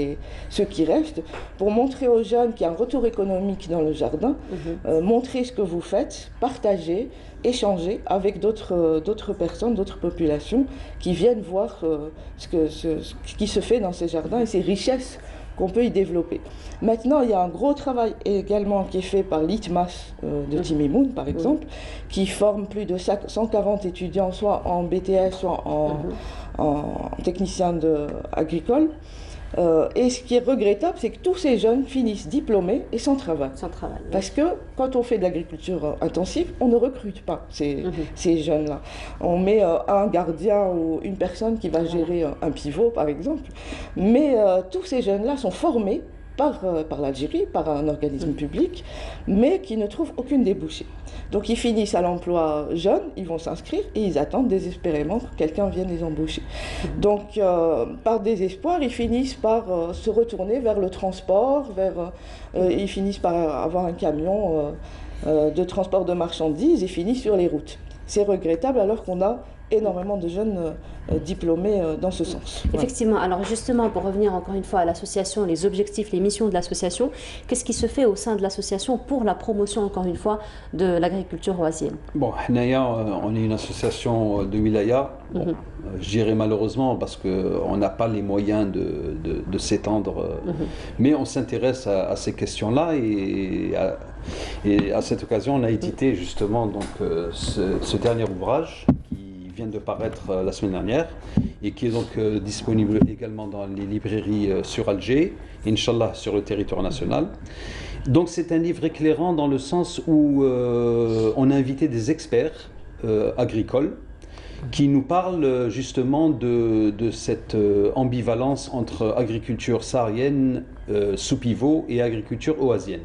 ceux qui restent, pour montrer aux jeunes qu'il y a un retour économique dans le jardin, montrer ce que vous faites, partager, échanger avec d'autres personnes, d'autres populations qui viennent voir ce qui se fait dans ces jardins et ces richesses qu'on peut y développer. Maintenant, il y a un gros travail également qui est fait par l'ITMAS de Timimoun, par exemple, qui forme plus de 140 étudiants, soit en BTS, soit en technicien agricole. Et ce qui est regrettable, c'est que tous ces jeunes finissent diplômés et sans travail. Parce que quand on fait de l'agriculture intensive, on ne recrute pas ces jeunes-là. On met un gardien ou une personne qui va gérer un pivot, par exemple. Mais tous ces jeunes-là sont formés par l'Algérie, par un organisme public, mais qui ne trouvent aucune débouchée. Donc ils finissent à l'emploi jeune, ils vont s'inscrire et ils attendent désespérément que quelqu'un vienne les embaucher. Donc par désespoir, ils finissent par se retourner vers le transport, ils finissent par avoir un camion de transport de marchandises et finissent sur les routes. C'est regrettable alors qu'on a énormément de jeunes diplômés dans ce sens. Effectivement, alors justement pour revenir encore une fois à l'association, les objectifs, les missions de l'association, qu'est-ce qui se fait au sein de l'association pour la promotion encore une fois de l'agriculture oasienne? Bon, Naya, on est une association de wilaya, je dirais malheureusement parce qu'on n'a pas les moyens de s'étendre, mais on s'intéresse à ces questions-là et à cette occasion on a édité justement donc, ce dernier ouvrage vient de paraître la semaine dernière et qui est donc disponible également dans les librairies sur Alger, Inch'Allah sur le territoire national. Donc c'est un livre éclairant dans le sens où on a invité des experts agricoles qui nous parlent justement de cette ambivalence entre agriculture saharienne sous pivot et agriculture oasienne.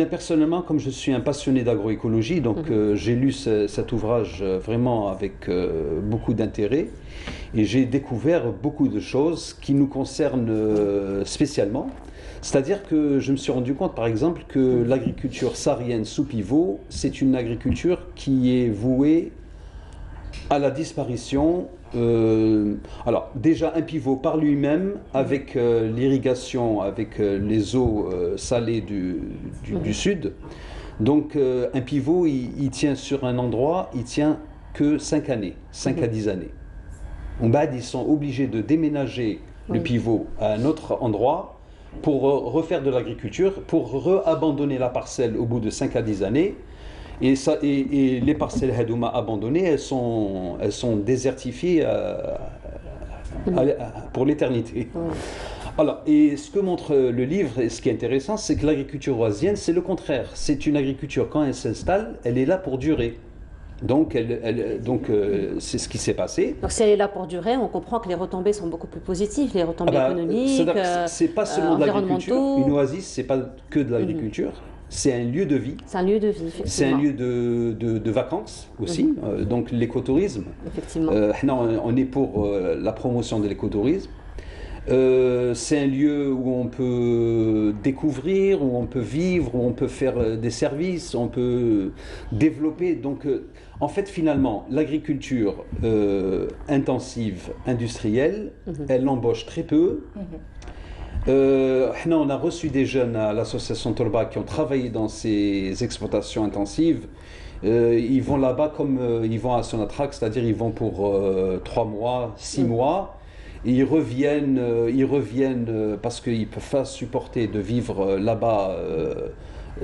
Personnellement, comme je suis un passionné d'agroécologie, donc j'ai lu cet ouvrage vraiment avec beaucoup d'intérêt et j'ai découvert beaucoup de choses qui nous concernent spécialement. C'est-à-dire que je me suis rendu compte, par exemple, que l'agriculture saharienne sous pivot, c'est une agriculture qui est vouée à la disparition. Alors déjà un pivot par lui-même avec l'irrigation, avec les eaux salées du sud. Donc un pivot, il tient sur un endroit, il tient que 5 années, 5 à 10 années. En bas, ils sont obligés de déménager le pivot à un autre endroit pour refaire de l'agriculture, pour re-abandonner la parcelle au bout de 5 à 10 années. Et les parcelles Hadouma abandonnées, elles sont désertifiées pour l'éternité. Alors, et ce que montre le livre, et ce qui est intéressant, c'est que l'agriculture oasienne, c'est le contraire. C'est une agriculture, quand elle s'installe, elle est là pour durer. Donc, c'est ce qui s'est passé. Donc, si elle est là pour durer, on comprend que les retombées sont beaucoup plus positives, les retombées économiques, c'est pas seulement de l'agriculture. Une oasis, c'est pas que de l'agriculture. C'est un lieu de vie. C'est un lieu de vie, effectivement. C'est un lieu de vacances aussi, donc l'écotourisme. Effectivement. On est pour la promotion de l'écotourisme. C'est un lieu où on peut découvrir, où on peut vivre, où on peut faire des services, on peut développer. Donc, en fait, finalement, l'agriculture intensive, industrielle, elle embauche très peu. On a reçu des jeunes à l'association Tolba qui ont travaillé dans ces exploitations intensives. Ils vont là-bas comme ils vont à Sonatrach, c'est-à-dire ils vont pour 3 mois, 6 mois. Et ils reviennent parce qu'ils ne peuvent pas supporter de vivre là-bas.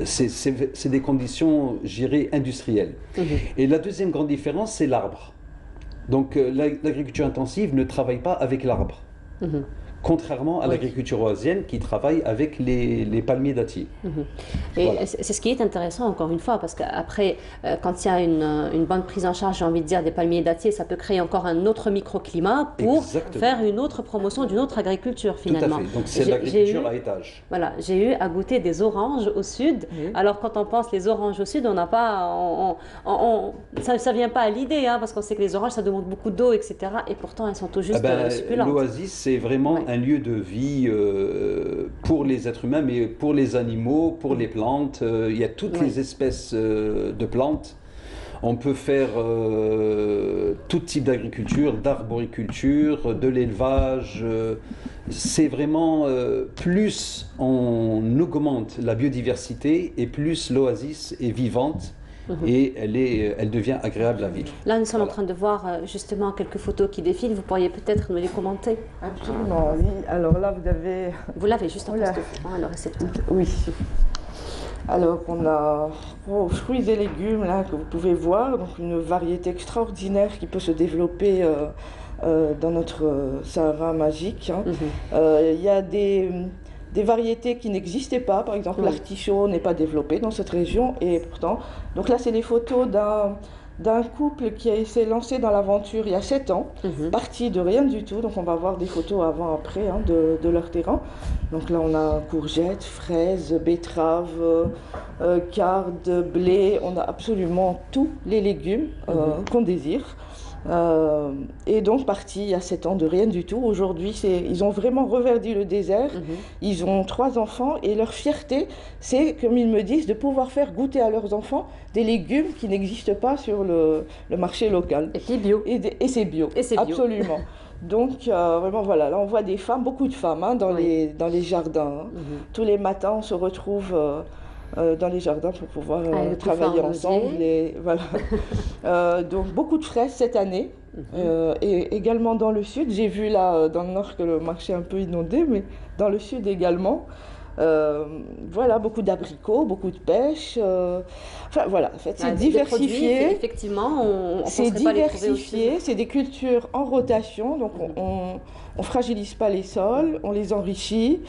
C'est des conditions, je dirais, industrielles. Et la deuxième grande différence, c'est l'arbre. Donc l'agriculture intensive ne travaille pas avec l'arbre. Contrairement à l'agriculture oasienne qui travaille avec les palmiers dattiers. Et voilà. C'est ce qui est intéressant, encore une fois, parce qu'après, quand il y a une bonne prise en charge, j'ai envie de dire, des palmiers dattiers, ça peut créer encore un autre microclimat pour faire une autre promotion d'une autre agriculture, finalement. Tout à fait. Donc c'est l'agriculture à étage. Voilà, j'ai eu à goûter des oranges au sud. Alors quand on pense les oranges au sud, on n'a pas... ça ne vient pas à l'idée, hein, parce qu'on sait que les oranges, ça demande beaucoup d'eau, etc. Et pourtant, elles sont tout juste succulentes. L'oasis, c'est vraiment un lieu de vie pour les êtres humains, mais pour les animaux, pour les plantes. Il y a toutes les espèces de plantes. On peut faire tout type d'agriculture, d'arboriculture, de l'élevage. C'est vraiment plus on augmente la biodiversité et plus l'oasis est vivante. Et elle devient agréable à vivre. Là, nous sommes en train de voir justement quelques photos qui défilent. Vous pourriez peut-être nous les commenter. Absolument, oui. Alors là, vous avez... Vous l'avez juste en face de vous, le récepteur. Oui. Alors, on a aux fruits et légumes, là, que vous pouvez voir. Donc, une variété extraordinaire qui peut se développer dans notre Sahara magique. Il y a des variétés qui n'existaient pas, par exemple l'artichaut n'est pas développé dans cette région et pourtant, donc là c'est les photos d'un couple qui s'est lancé dans l'aventure il y a 7 ans, parti de rien du tout, donc on va voir des photos avant-après de leur terrain. Donc là on a courgettes, fraises, betteraves, cardes, blé, on a absolument tous les légumes qu'on désire. Et donc parti il y a 7 ans de rien du tout. Aujourd'hui, ils ont vraiment reverdi le désert. Ils ont 3 enfants et leur fierté, c'est, comme ils me disent, de pouvoir faire goûter à leurs enfants des légumes qui n'existent pas sur le marché local. Et c'est bio. Et c'est bio, absolument. Donc vraiment voilà, là on voit des femmes, beaucoup de femmes dans les jardins. Tous les matins on se retrouve dans les jardins pour pouvoir travailler ensemble. Et, voilà. Donc beaucoup de fraises cette année. Et également dans le sud, j'ai vu là dans le nord que le marché est un peu inondé, mais dans le sud également. Voilà, beaucoup d'abricots, beaucoup de pêche. Enfin voilà, en fait, c'est diversifié. Effectivement, c'est diversifié, c'est des cultures en rotation, donc on fragilise pas les sols, on les enrichit.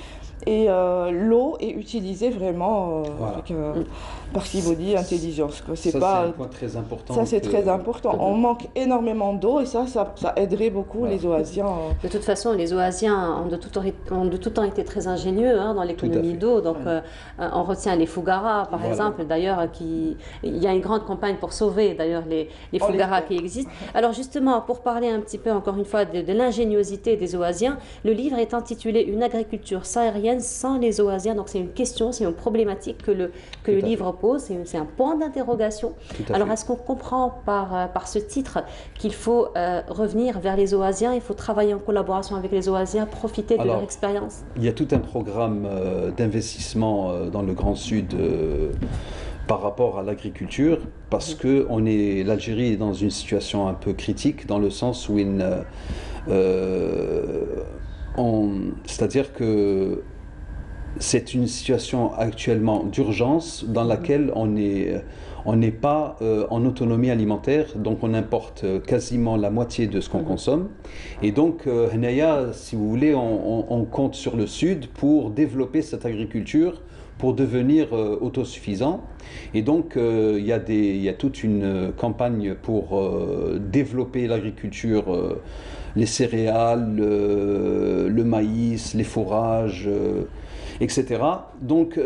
Et l'eau est utilisée vraiment avec parcimonie, intelligence. C'est un point très important. Ça, c'est très important. On manque énormément d'eau et ça aiderait beaucoup les Oasiens. De toute façon, les Oasiens ont de tout temps été très ingénieux dans l'économie d'eau. Donc, on retient les Fougara, par exemple, d'ailleurs, il y a une grande campagne pour sauver d'ailleurs les Fougara qui existent. Alors, justement, pour parler un petit peu, encore une fois, de l'ingéniosité des Oasiens, le livre est intitulé « Une agriculture saharienne saharienne sans les oasiens. Donc c'est une question, c'est une problématique que le livre pose, c'est un point d'interrogation. Alors est-ce qu'on comprend par ce titre qu'il faut revenir vers les oasiens, il faut travailler en collaboration avec les oasiens, profiter de leur expérience? Il y a tout un programme d'investissement dans le Grand Sud par rapport à l'agriculture, parce que l'Algérie est dans une situation un peu critique, dans le sens où c'est-à-dire que c'est une situation actuellement d'urgence dans laquelle on n'est pas en autonomie alimentaire, donc on importe quasiment la moitié de ce qu'on consomme. Et donc, Henaya, si vous voulez, on compte sur le Sud pour développer cette agriculture, pour devenir autosuffisant. Et donc, il y a toute une campagne pour développer l'agriculture, les céréales, le maïs, les fourrages, etc. Donc,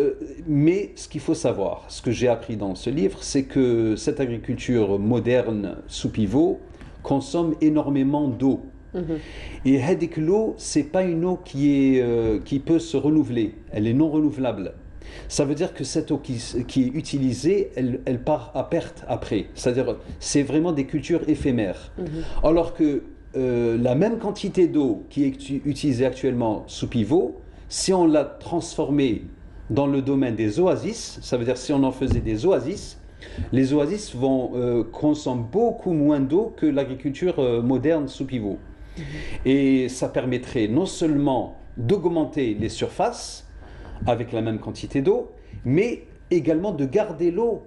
mais ce qu'il faut savoir, ce que j'ai appris dans ce livre, c'est que cette agriculture moderne sous pivot consomme énormément d'eau. Et cette eau, c'est pas une eau qui peut se renouveler, elle est non renouvelable. Ça veut dire que cette eau qui est utilisée, elle part à perte après. C'est-à-dire, c'est vraiment des cultures éphémères. Alors que la même quantité d'eau qui est utilisée actuellement sous pivot, si on l'a transformée dans le domaine des oasis, ça veut dire si on en faisait des oasis, les oasis consomment beaucoup moins d'eau que l'agriculture moderne sous pivot. Et ça permettrait non seulement d'augmenter les surfaces avec la même quantité d'eau, mais également de garder l'eau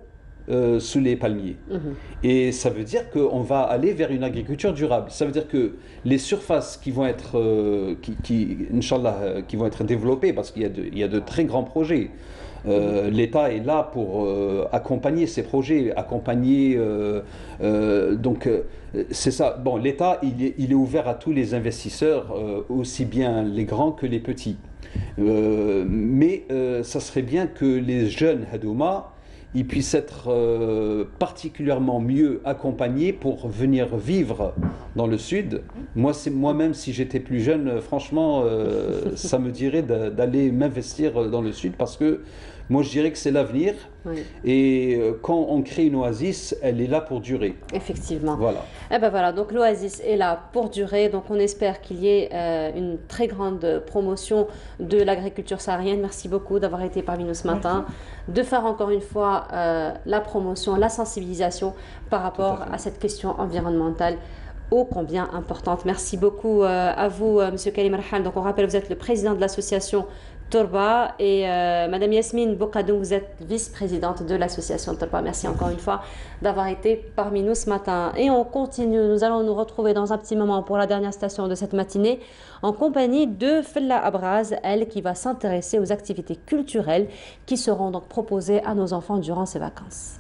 sous les palmiers. Et ça veut dire qu'on va aller vers une agriculture durable. Ça veut dire que les surfaces qui vont être, Inch'Allah, qui vont être développées, parce qu'il y a de très grands projets. L'État est là pour accompagner ces projets, donc c'est ça. Bon, l'État, il est ouvert à tous les investisseurs, aussi bien les grands que les petits. Mais ça serait bien que les jeunes Hadouma, ils puissent être particulièrement mieux accompagnés pour venir vivre dans le Sud. Moi-même, si j'étais plus jeune, franchement, ça me dirait d'aller m'investir dans le Sud, parce que moi, je dirais que c'est l'avenir. Et quand on crée une oasis, elle est là pour durer. Effectivement. Voilà. Et ben voilà, donc l'oasis est là pour durer. Donc on espère qu'il y ait une très grande promotion de l'agriculture saharienne. Merci beaucoup d'avoir été parmi nous ce matin, de faire encore une fois la promotion, la sensibilisation par rapport à cette question environnementale ô combien importante. Merci beaucoup à vous, Monsieur Karim Rahal. Donc on rappelle, vous êtes le président de l'association Torba, et Madame Yasmine Bokadou, vous êtes vice-présidente de l'association Torba. Merci encore une fois d'avoir été parmi nous ce matin. Et on continue, nous allons nous retrouver dans un petit moment pour la dernière station de cette matinée en compagnie de Fella Abraz, elle qui va s'intéresser aux activités culturelles qui seront donc proposées à nos enfants durant ces vacances.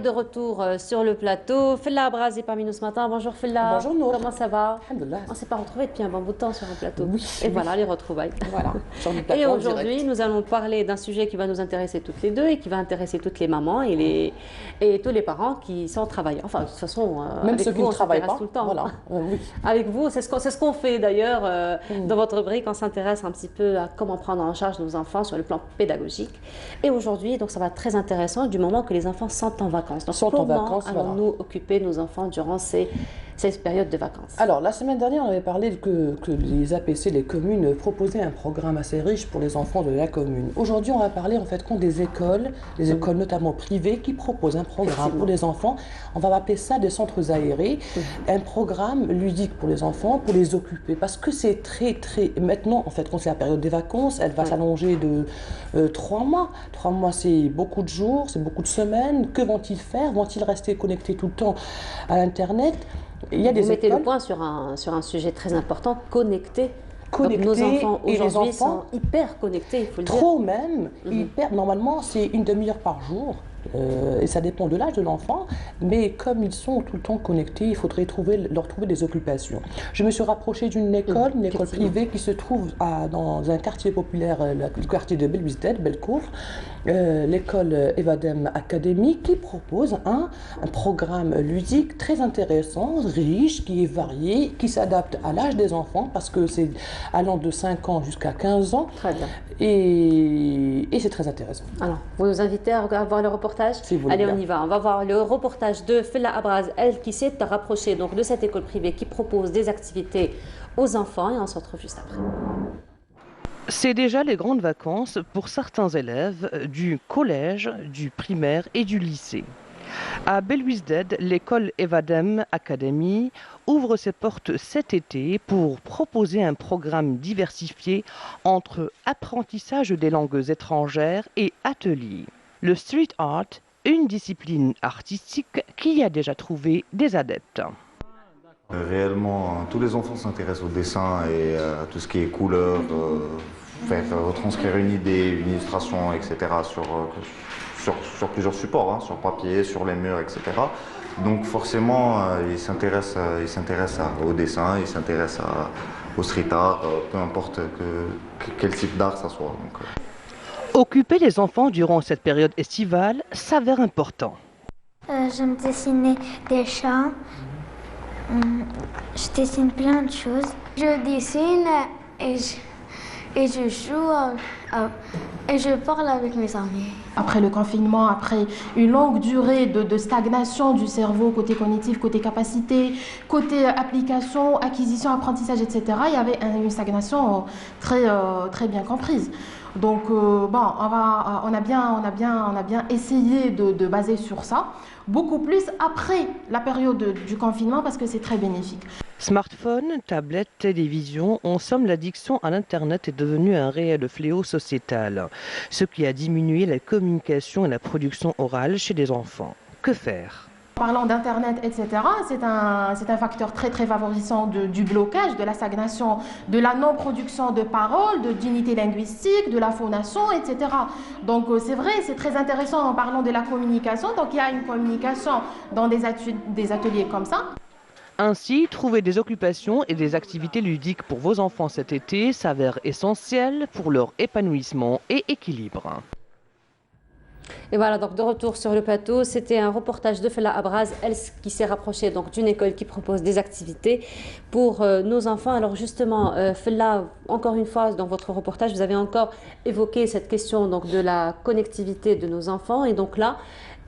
De retour sur le plateau. Fella Abraz est parmi nous ce matin. Bonjour Fella. Bonjour Nour. Comment ça va? Alhamdoulilah. On ne s'est pas retrouvés depuis un bon bout de temps sur un plateau. Oui. Et voilà les retrouvailles. Voilà. Sur le plateau, et aujourd'hui, nous allons parler d'un sujet qui va nous intéresser toutes les deux et qui va intéresser toutes les mamans et tous les parents qui sont travailleurs. Enfin, de toute façon, même avec ceux vous, qui ne on travaillent pas. Tout le temps. Voilà. Oui. Avec vous, c'est ce qu'on fait d'ailleurs dans votre rubrique. On s'intéresse un petit peu à comment prendre en charge nos enfants sur le plan pédagogique. Et aujourd'hui, donc ça va être très intéressant du moment que les enfants sont en vacances. Donc comment allons-nous occuper nos enfants durant ces cette période de vacances. Alors, la semaine dernière, on avait parlé que les APC, les communes, proposaient un programme assez riche pour les enfants de la commune. Aujourd'hui, on va parler en fait des écoles, les écoles notamment privées, qui proposent un programme pour les enfants. On va appeler ça des centres aérés, un programme ludique pour les enfants, pour les occuper. Parce que c'est très... Maintenant, en fait, quand c'est la période des vacances, elle va s'allonger de 3 mois. 3 mois, c'est beaucoup de jours, c'est beaucoup de semaines. Que vont-ils faire? Vont-ils rester connectés tout le temps à Internet? Il y a des Vous mettez le point sur un sujet très important, connecté. Connectés. Donc, nos enfants Et les aujourd'hui enfants, sont hyper connectés, il faut le dire. trop même, normalement c'est une demi-heure par jour. Et ça dépend de l'âge de l'enfant, mais comme ils sont tout le temps connectés, il faudrait leur trouver des occupations. Je me suis rapprochée d'une école, une école privée qui se trouve dans un quartier populaire, le quartier de Belwisted, Belcourt, l'école Evadem Academy, qui propose un programme ludique très intéressant, riche, qui est varié, qui s'adapte à l'âge des enfants, parce que c'est allant de 5 ans jusqu'à 15 ans. Très bien. Et c'est très intéressant. Alors, vous nous invitez à voir le reportage. Allez, on y va. On va voir le reportage de Fella Abraz, elle qui s'est rapprochée donc de cette école privée qui propose des activités aux enfants, et on se retrouve juste après. C'est déjà les grandes vacances pour certains élèves du collège, du primaire et du lycée. À Belwisted, l'école Evadem Academy ouvre ses portes cet été pour proposer un programme diversifié entre apprentissage des langues étrangères et ateliers. Le street art, une discipline artistique qui a déjà trouvé des adeptes. Réellement, tous les enfants s'intéressent au dessin et à tout ce qui est couleur, faire retranscrire une idée, une illustration, etc. sur plusieurs supports, hein, sur papier, sur les murs, etc. Donc forcément, ils s'intéressent au dessin, ils s'intéressent au street art, peu importe quel type d'art ça soit. Donc, Occuper les enfants durant cette période estivale s'avère important. J'aime dessiner des chats. Je dessine plein de choses. Je dessine et je joue et je parle avec mes amis. Après le confinement, après une longue durée de stagnation du cerveau, côté cognitif, côté capacité, côté application, acquisition, apprentissage, etc., il y avait une stagnation très bien comprise. Donc, on a bien essayé de baser sur ça, beaucoup plus après la période du confinement parce que c'est très bénéfique. Smartphones, tablettes, télévision, en somme, l'addiction à l'Internet est devenue un réel fléau sociétal, ce qui a diminué la communication et la production orale chez les enfants. Que faire ? Parlant d'Internet, etc., c'est un facteur très favorisant du blocage, de la stagnation, de la non-production de paroles, d'unité linguistique, de la phonation, etc. Donc c'est vrai, c'est très intéressant en parlant de la communication. Donc il y a une communication dans des ateliers comme ça. Ainsi, trouver des occupations et des activités ludiques pour vos enfants cet été s'avère essentiel pour leur épanouissement et équilibre. Et voilà, donc de retour sur le plateau, c'était un reportage de Fella Abraz, elle qui s'est rapprochée donc d'une école qui propose des activités pour nos enfants. Alors justement, Fella, encore une fois, dans votre reportage, vous avez encore évoqué cette question donc de la connectivité de nos enfants. Et donc là,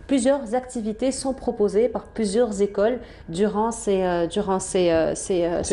plusieurs activités sont proposées par plusieurs écoles durant ces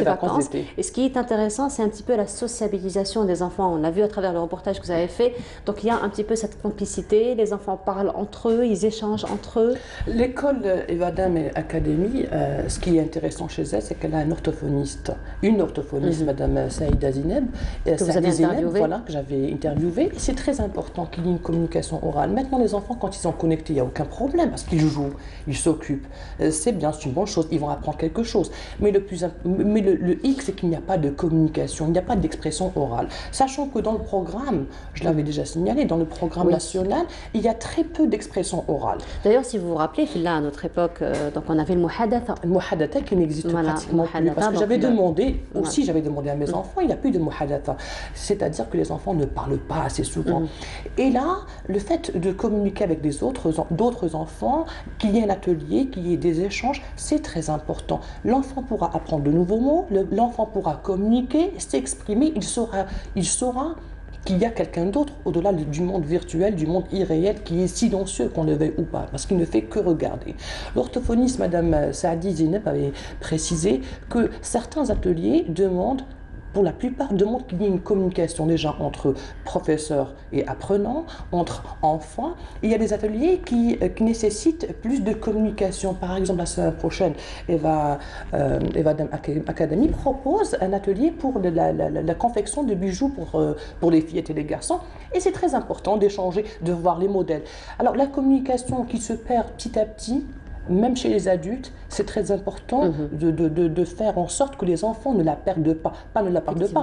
vacances. Et ce qui est intéressant, c'est un petit peu la sociabilisation des enfants. On l'a vu à travers le reportage que vous avez fait. Donc il y a un petit peu cette complicité, les enfants parlent entre eux, ils échangent entre eux. L'école Evadem Academy, ce qui est intéressant chez elle, c'est qu'elle a un orthophoniste, une orthophoniste, Madame Saïda Zineb, que vous avez interviewé. Voilà, que j'avais interviewé. C'est très important qu'il y ait une communication orale. Maintenant, les enfants, quand ils sont connectés, il n'y a aucun problème parce qu'ils jouent, ils s'occupent. C'est bien, c'est une bonne chose, ils vont apprendre quelque chose. Mais le hic, c'est qu'il n'y a pas de communication, il n'y a pas d'expression orale. Sachant que dans le programme, je l'avais déjà signalé, dans le programme national, il y a très peu d'expression orale. D'ailleurs, si vous vous rappelez, là, à notre époque, donc on avait le muhadatha. Le muhadatha qui n'existe pratiquement plus. Parce que j'avais demandé, j'avais demandé à mes enfants, il n'y a plus de muhadatha. C'est-à-dire que les enfants ne parlent pas assez souvent. Et là, le fait de communiquer avec d'autres enfants, qu'il y ait un atelier, qu'il y ait des échanges, c'est très important. L'enfant pourra apprendre de nouveaux mots, l'enfant pourra communiquer, s'exprimer, il saura qu'il y a quelqu'un d'autre au-delà du monde virtuel, du monde irréel, qui est silencieux, qu'on le veuille ou pas, parce qu'il ne fait que regarder. L'orthophoniste, Madame Saadi Zineb, avait précisé que certains ateliers demandent, pour la plupart, demandent qu'il y ait une communication déjà entre professeurs et apprenants, entre enfants. Il y a des ateliers qui nécessitent plus de communication. Par exemple, la semaine prochaine, Eva Dam Academy propose un atelier pour la confection de bijoux pour les fillettes et les garçons. Et c'est très important d'échanger, de voir les modèles. Alors, la communication qui se perd petit à petit, même chez les adultes, c'est très important de faire en sorte que les enfants ne la perdent pas.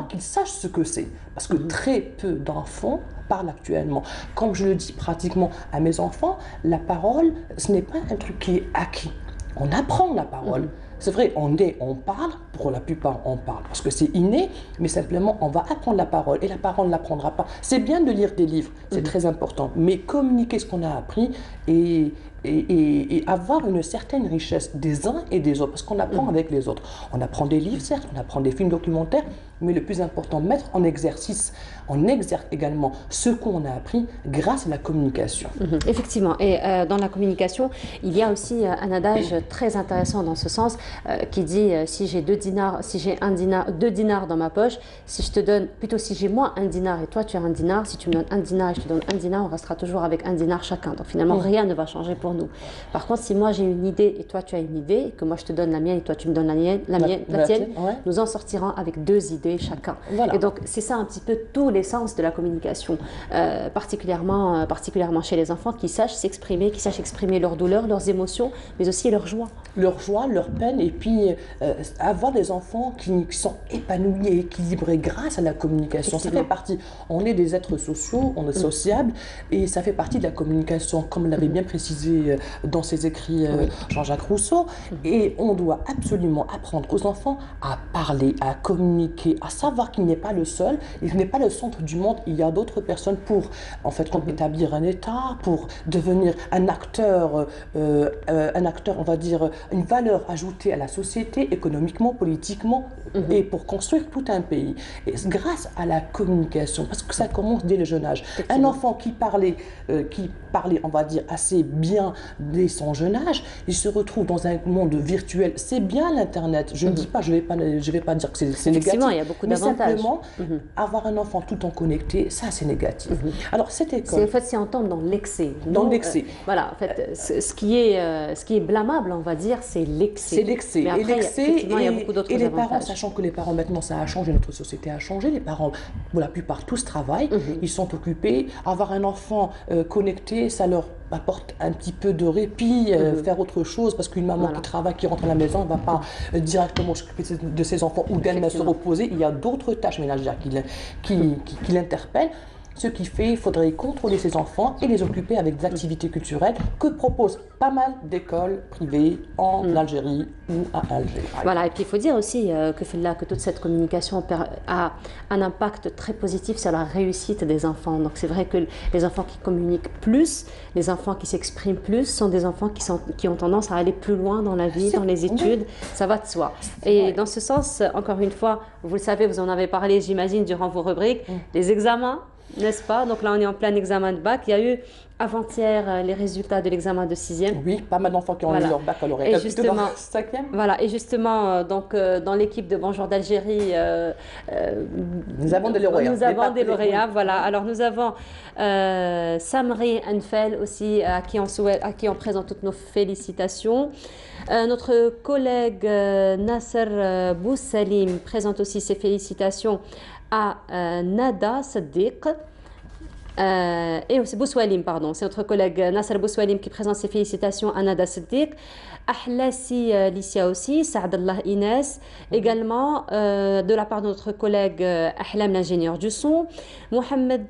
Qu'ils sachent ce que c'est. Parce que très peu d'enfants parlent actuellement. Comme je le dis pratiquement à mes enfants, la parole, ce n'est pas un truc qui est acquis. On apprend la parole. C'est vrai, on parle, pour la plupart on parle, parce que c'est inné, mais simplement on va apprendre la parole, et la parole ne l'apprendra pas. C'est bien de lire des livres, c'est très important, mais communiquer ce qu'on a appris et avoir une certaine richesse des uns et des autres, parce qu'on apprend avec les autres. On apprend des livres, certes, on apprend des films documentaires, mais le plus important, mettre en exercice, on exerce également ce qu'on a appris grâce à la communication. Effectivement, et dans la communication, il y a aussi un adage très intéressant dans ce sens qui dit si j'ai 2 dinars, si j'ai 2 dinars dans ma poche, si je te donne, plutôt si j'ai moi 1 dinar et toi tu as 1 dinar, si tu me donnes 1 dinar et je te donne 1 dinar, on restera toujours avec 1 dinar chacun. Donc finalement, rien ne va changer pour nous. Par contre, si moi j'ai une idée et toi tu as une idée, et que moi je te donne la mienne et toi tu me donnes la tienne, nous en sortirons avec 2 idées chacun. Voilà. Et donc c'est ça un petit peu tous les sens de la communication, particulièrement chez les enfants, qui sachent s'exprimer, qui sachent exprimer leurs douleurs, leurs émotions, mais aussi leurs joies. Leur joie, leur peine, et puis avoir des enfants qui sont épanouis et équilibrés grâce à la communication. Ça fait partie, on est des êtres sociaux, on est sociables, et ça fait partie de la communication, comme l'avait bien précisé dans ses écrits Jean-Jacques Rousseau, et on doit absolument apprendre aux enfants à parler, à communiquer, à savoir qu'il n'est pas le seul, il n'est pas le centre du monde, il y a d'autres personnes pour, en fait, établir un État, pour devenir un acteur, on va dire, une valeur ajoutée à la société, économiquement, politiquement, et pour construire tout un pays. Et grâce à la communication, parce que ça commence dès le jeune âge. Un enfant qui parlait, on va dire, assez bien dès son jeune âge, il se retrouve dans un monde virtuel. C'est bien l'Internet. Je ne dis pas, je vais pas dire que c'est négatif. Il y a beaucoup d'avantages. Mais simplement, avoir un enfant tout le temps connecté, ça c'est négatif. Alors cette école... En fait, c'est entendre dans l'excès. Dans l'excès. Voilà, en fait, ce qui est blâmable, on va dire, c'est l'excès. C'est l'excès. Mais après, il y a beaucoup d'autres avantages. Et les parents, sachant que les parents, maintenant, ça a changé, notre société a changé, les parents, pour la plupart, tous travaillent, ils sont occupés. Avoir un enfant connecté, ça leur apporte un petit peu de répit, faire autre chose, parce qu'une maman qui travaille, qui rentre à la maison, ne va pas directement s'occuper de ses enfants ou d'elle-même se reposer. Il y a d'autres tâches ménagères qui l'interpellent. Ce qui fait qu'il faudrait contrôler ses enfants et les occuper avec des activités culturelles que proposent pas mal d'écoles privées en Algérie ou à Alger. Voilà, et puis il faut dire aussi que toute cette communication a un impact très positif sur la réussite des enfants. Donc c'est vrai que les enfants qui communiquent plus, les enfants qui s'expriment plus, sont des enfants qui ont tendance à aller plus loin dans la vie, dans les études, ça va de soi. Et dans ce sens, encore une fois, vous le savez, vous en avez parlé, j'imagine, durant vos rubriques, les examens, n'est-ce pas? Donc là, on est en plein examen de bac. Il y a eu avant-hier les résultats de l'examen de 6e. Oui, pas mal d'enfants qui ont eu leur baccalauréat. Et justement, 5e. Voilà, et justement, donc, dans l'équipe de Bonjour d'Algérie, nous avons des lauréats. Nous avons des lauréats, voilà. Alors, nous avons Samri Enfel aussi, à qui on présente toutes nos félicitations. Notre collègue Nasser Boussalim présente aussi ses félicitations à Nada Saddiq. Et c'est Bouswalim, pardon, c'est notre collègue Nasser Bouswalim qui présente ses félicitations à Nada Saddiq. Ahlassi Licia aussi, Saadallah Inès, également de la part de notre collègue Ahlam, l'ingénieur du son. Mohamed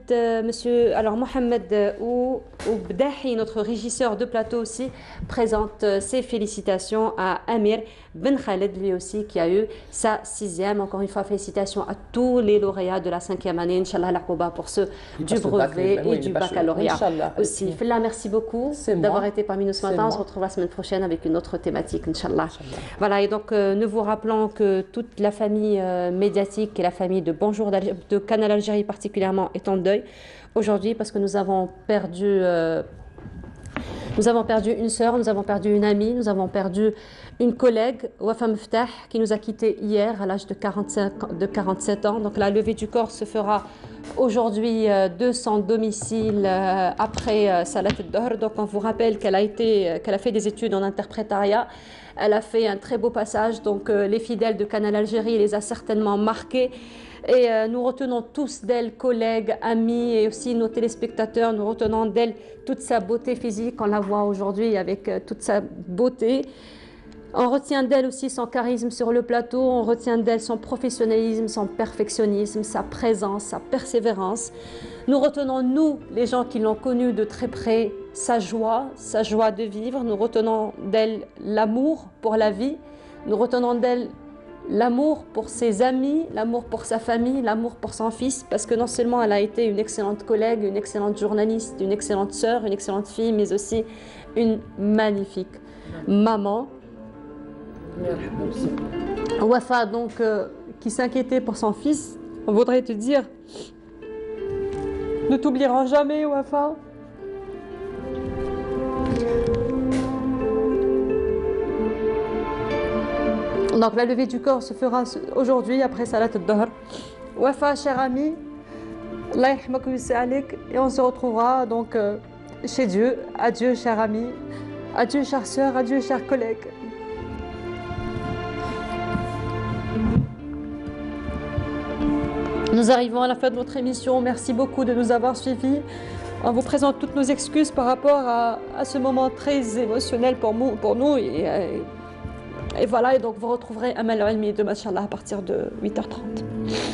Oubdahi, notre régisseur de plateau aussi, présente ses félicitations à Amir Ben Khaled, lui aussi, qui a eu sa 6e. Encore une fois, félicitations à tous les lauréats de la 5e année, Inch'Allah l'Aqouba, pour ceux du brevet et du baccalauréat aussi. Fella, merci beaucoup d'avoir été parmi nous ce matin. On se retrouve la semaine prochaine avec une autre notre thématique, Inch'Allah. Voilà, et donc nous vous rappelons que toute la famille médiatique et la famille de Bonjour de Canal Algérie particulièrement est en deuil aujourd'hui parce que nous avons perdu une sœur, nous avons perdu une amie, nous avons perdu une collègue, Wafa Mftah, qui nous a quittés hier à l'âge de 47 ans. Donc la levée du corps se fera aujourd'hui de son domicile après Salat al-Dahr. Donc on vous rappelle qu'elle a fait des études en interprétariat. Elle a fait un très beau passage. Donc les fidèles de Canal Algérie les a certainement marqués. Et nous retenons tous d'elle, collègues, amis et aussi nos téléspectateurs, nous retenons d'elle toute sa beauté physique. On la voit aujourd'hui avec toute sa beauté. On retient d'elle aussi son charisme sur le plateau, on retient d'elle son professionnalisme, son perfectionnisme, sa présence, sa persévérance. Nous retenons, nous, les gens qui l'ont connue de très près, sa joie de vivre. Nous retenons d'elle l'amour pour la vie. Nous retenons d'elle l'amour pour ses amis, l'amour pour sa famille, l'amour pour son fils, parce que non seulement elle a été une excellente collègue, une excellente journaliste, une excellente sœur, une excellente fille, mais aussi une magnifique maman. Wafa, donc, qui s'inquiétait pour son fils, on voudrait te dire, ne t'oublierons jamais, Wafa. Donc la levée du corps se fera aujourd'hui après Salat al-Dahr. Wafa, cher ami, Allah yahmak wa yus'alik, et on se retrouvera donc chez Dieu. Adieu, cher ami, adieu, chère sœur, adieu, chers collègues. Nous arrivons à la fin de notre émission. Merci beaucoup de nous avoir suivis. On vous présente toutes nos excuses par rapport à ce moment très émotionnel pour nous. Et voilà, et donc vous retrouverez Amal Almi de Machallah à partir de 8h30.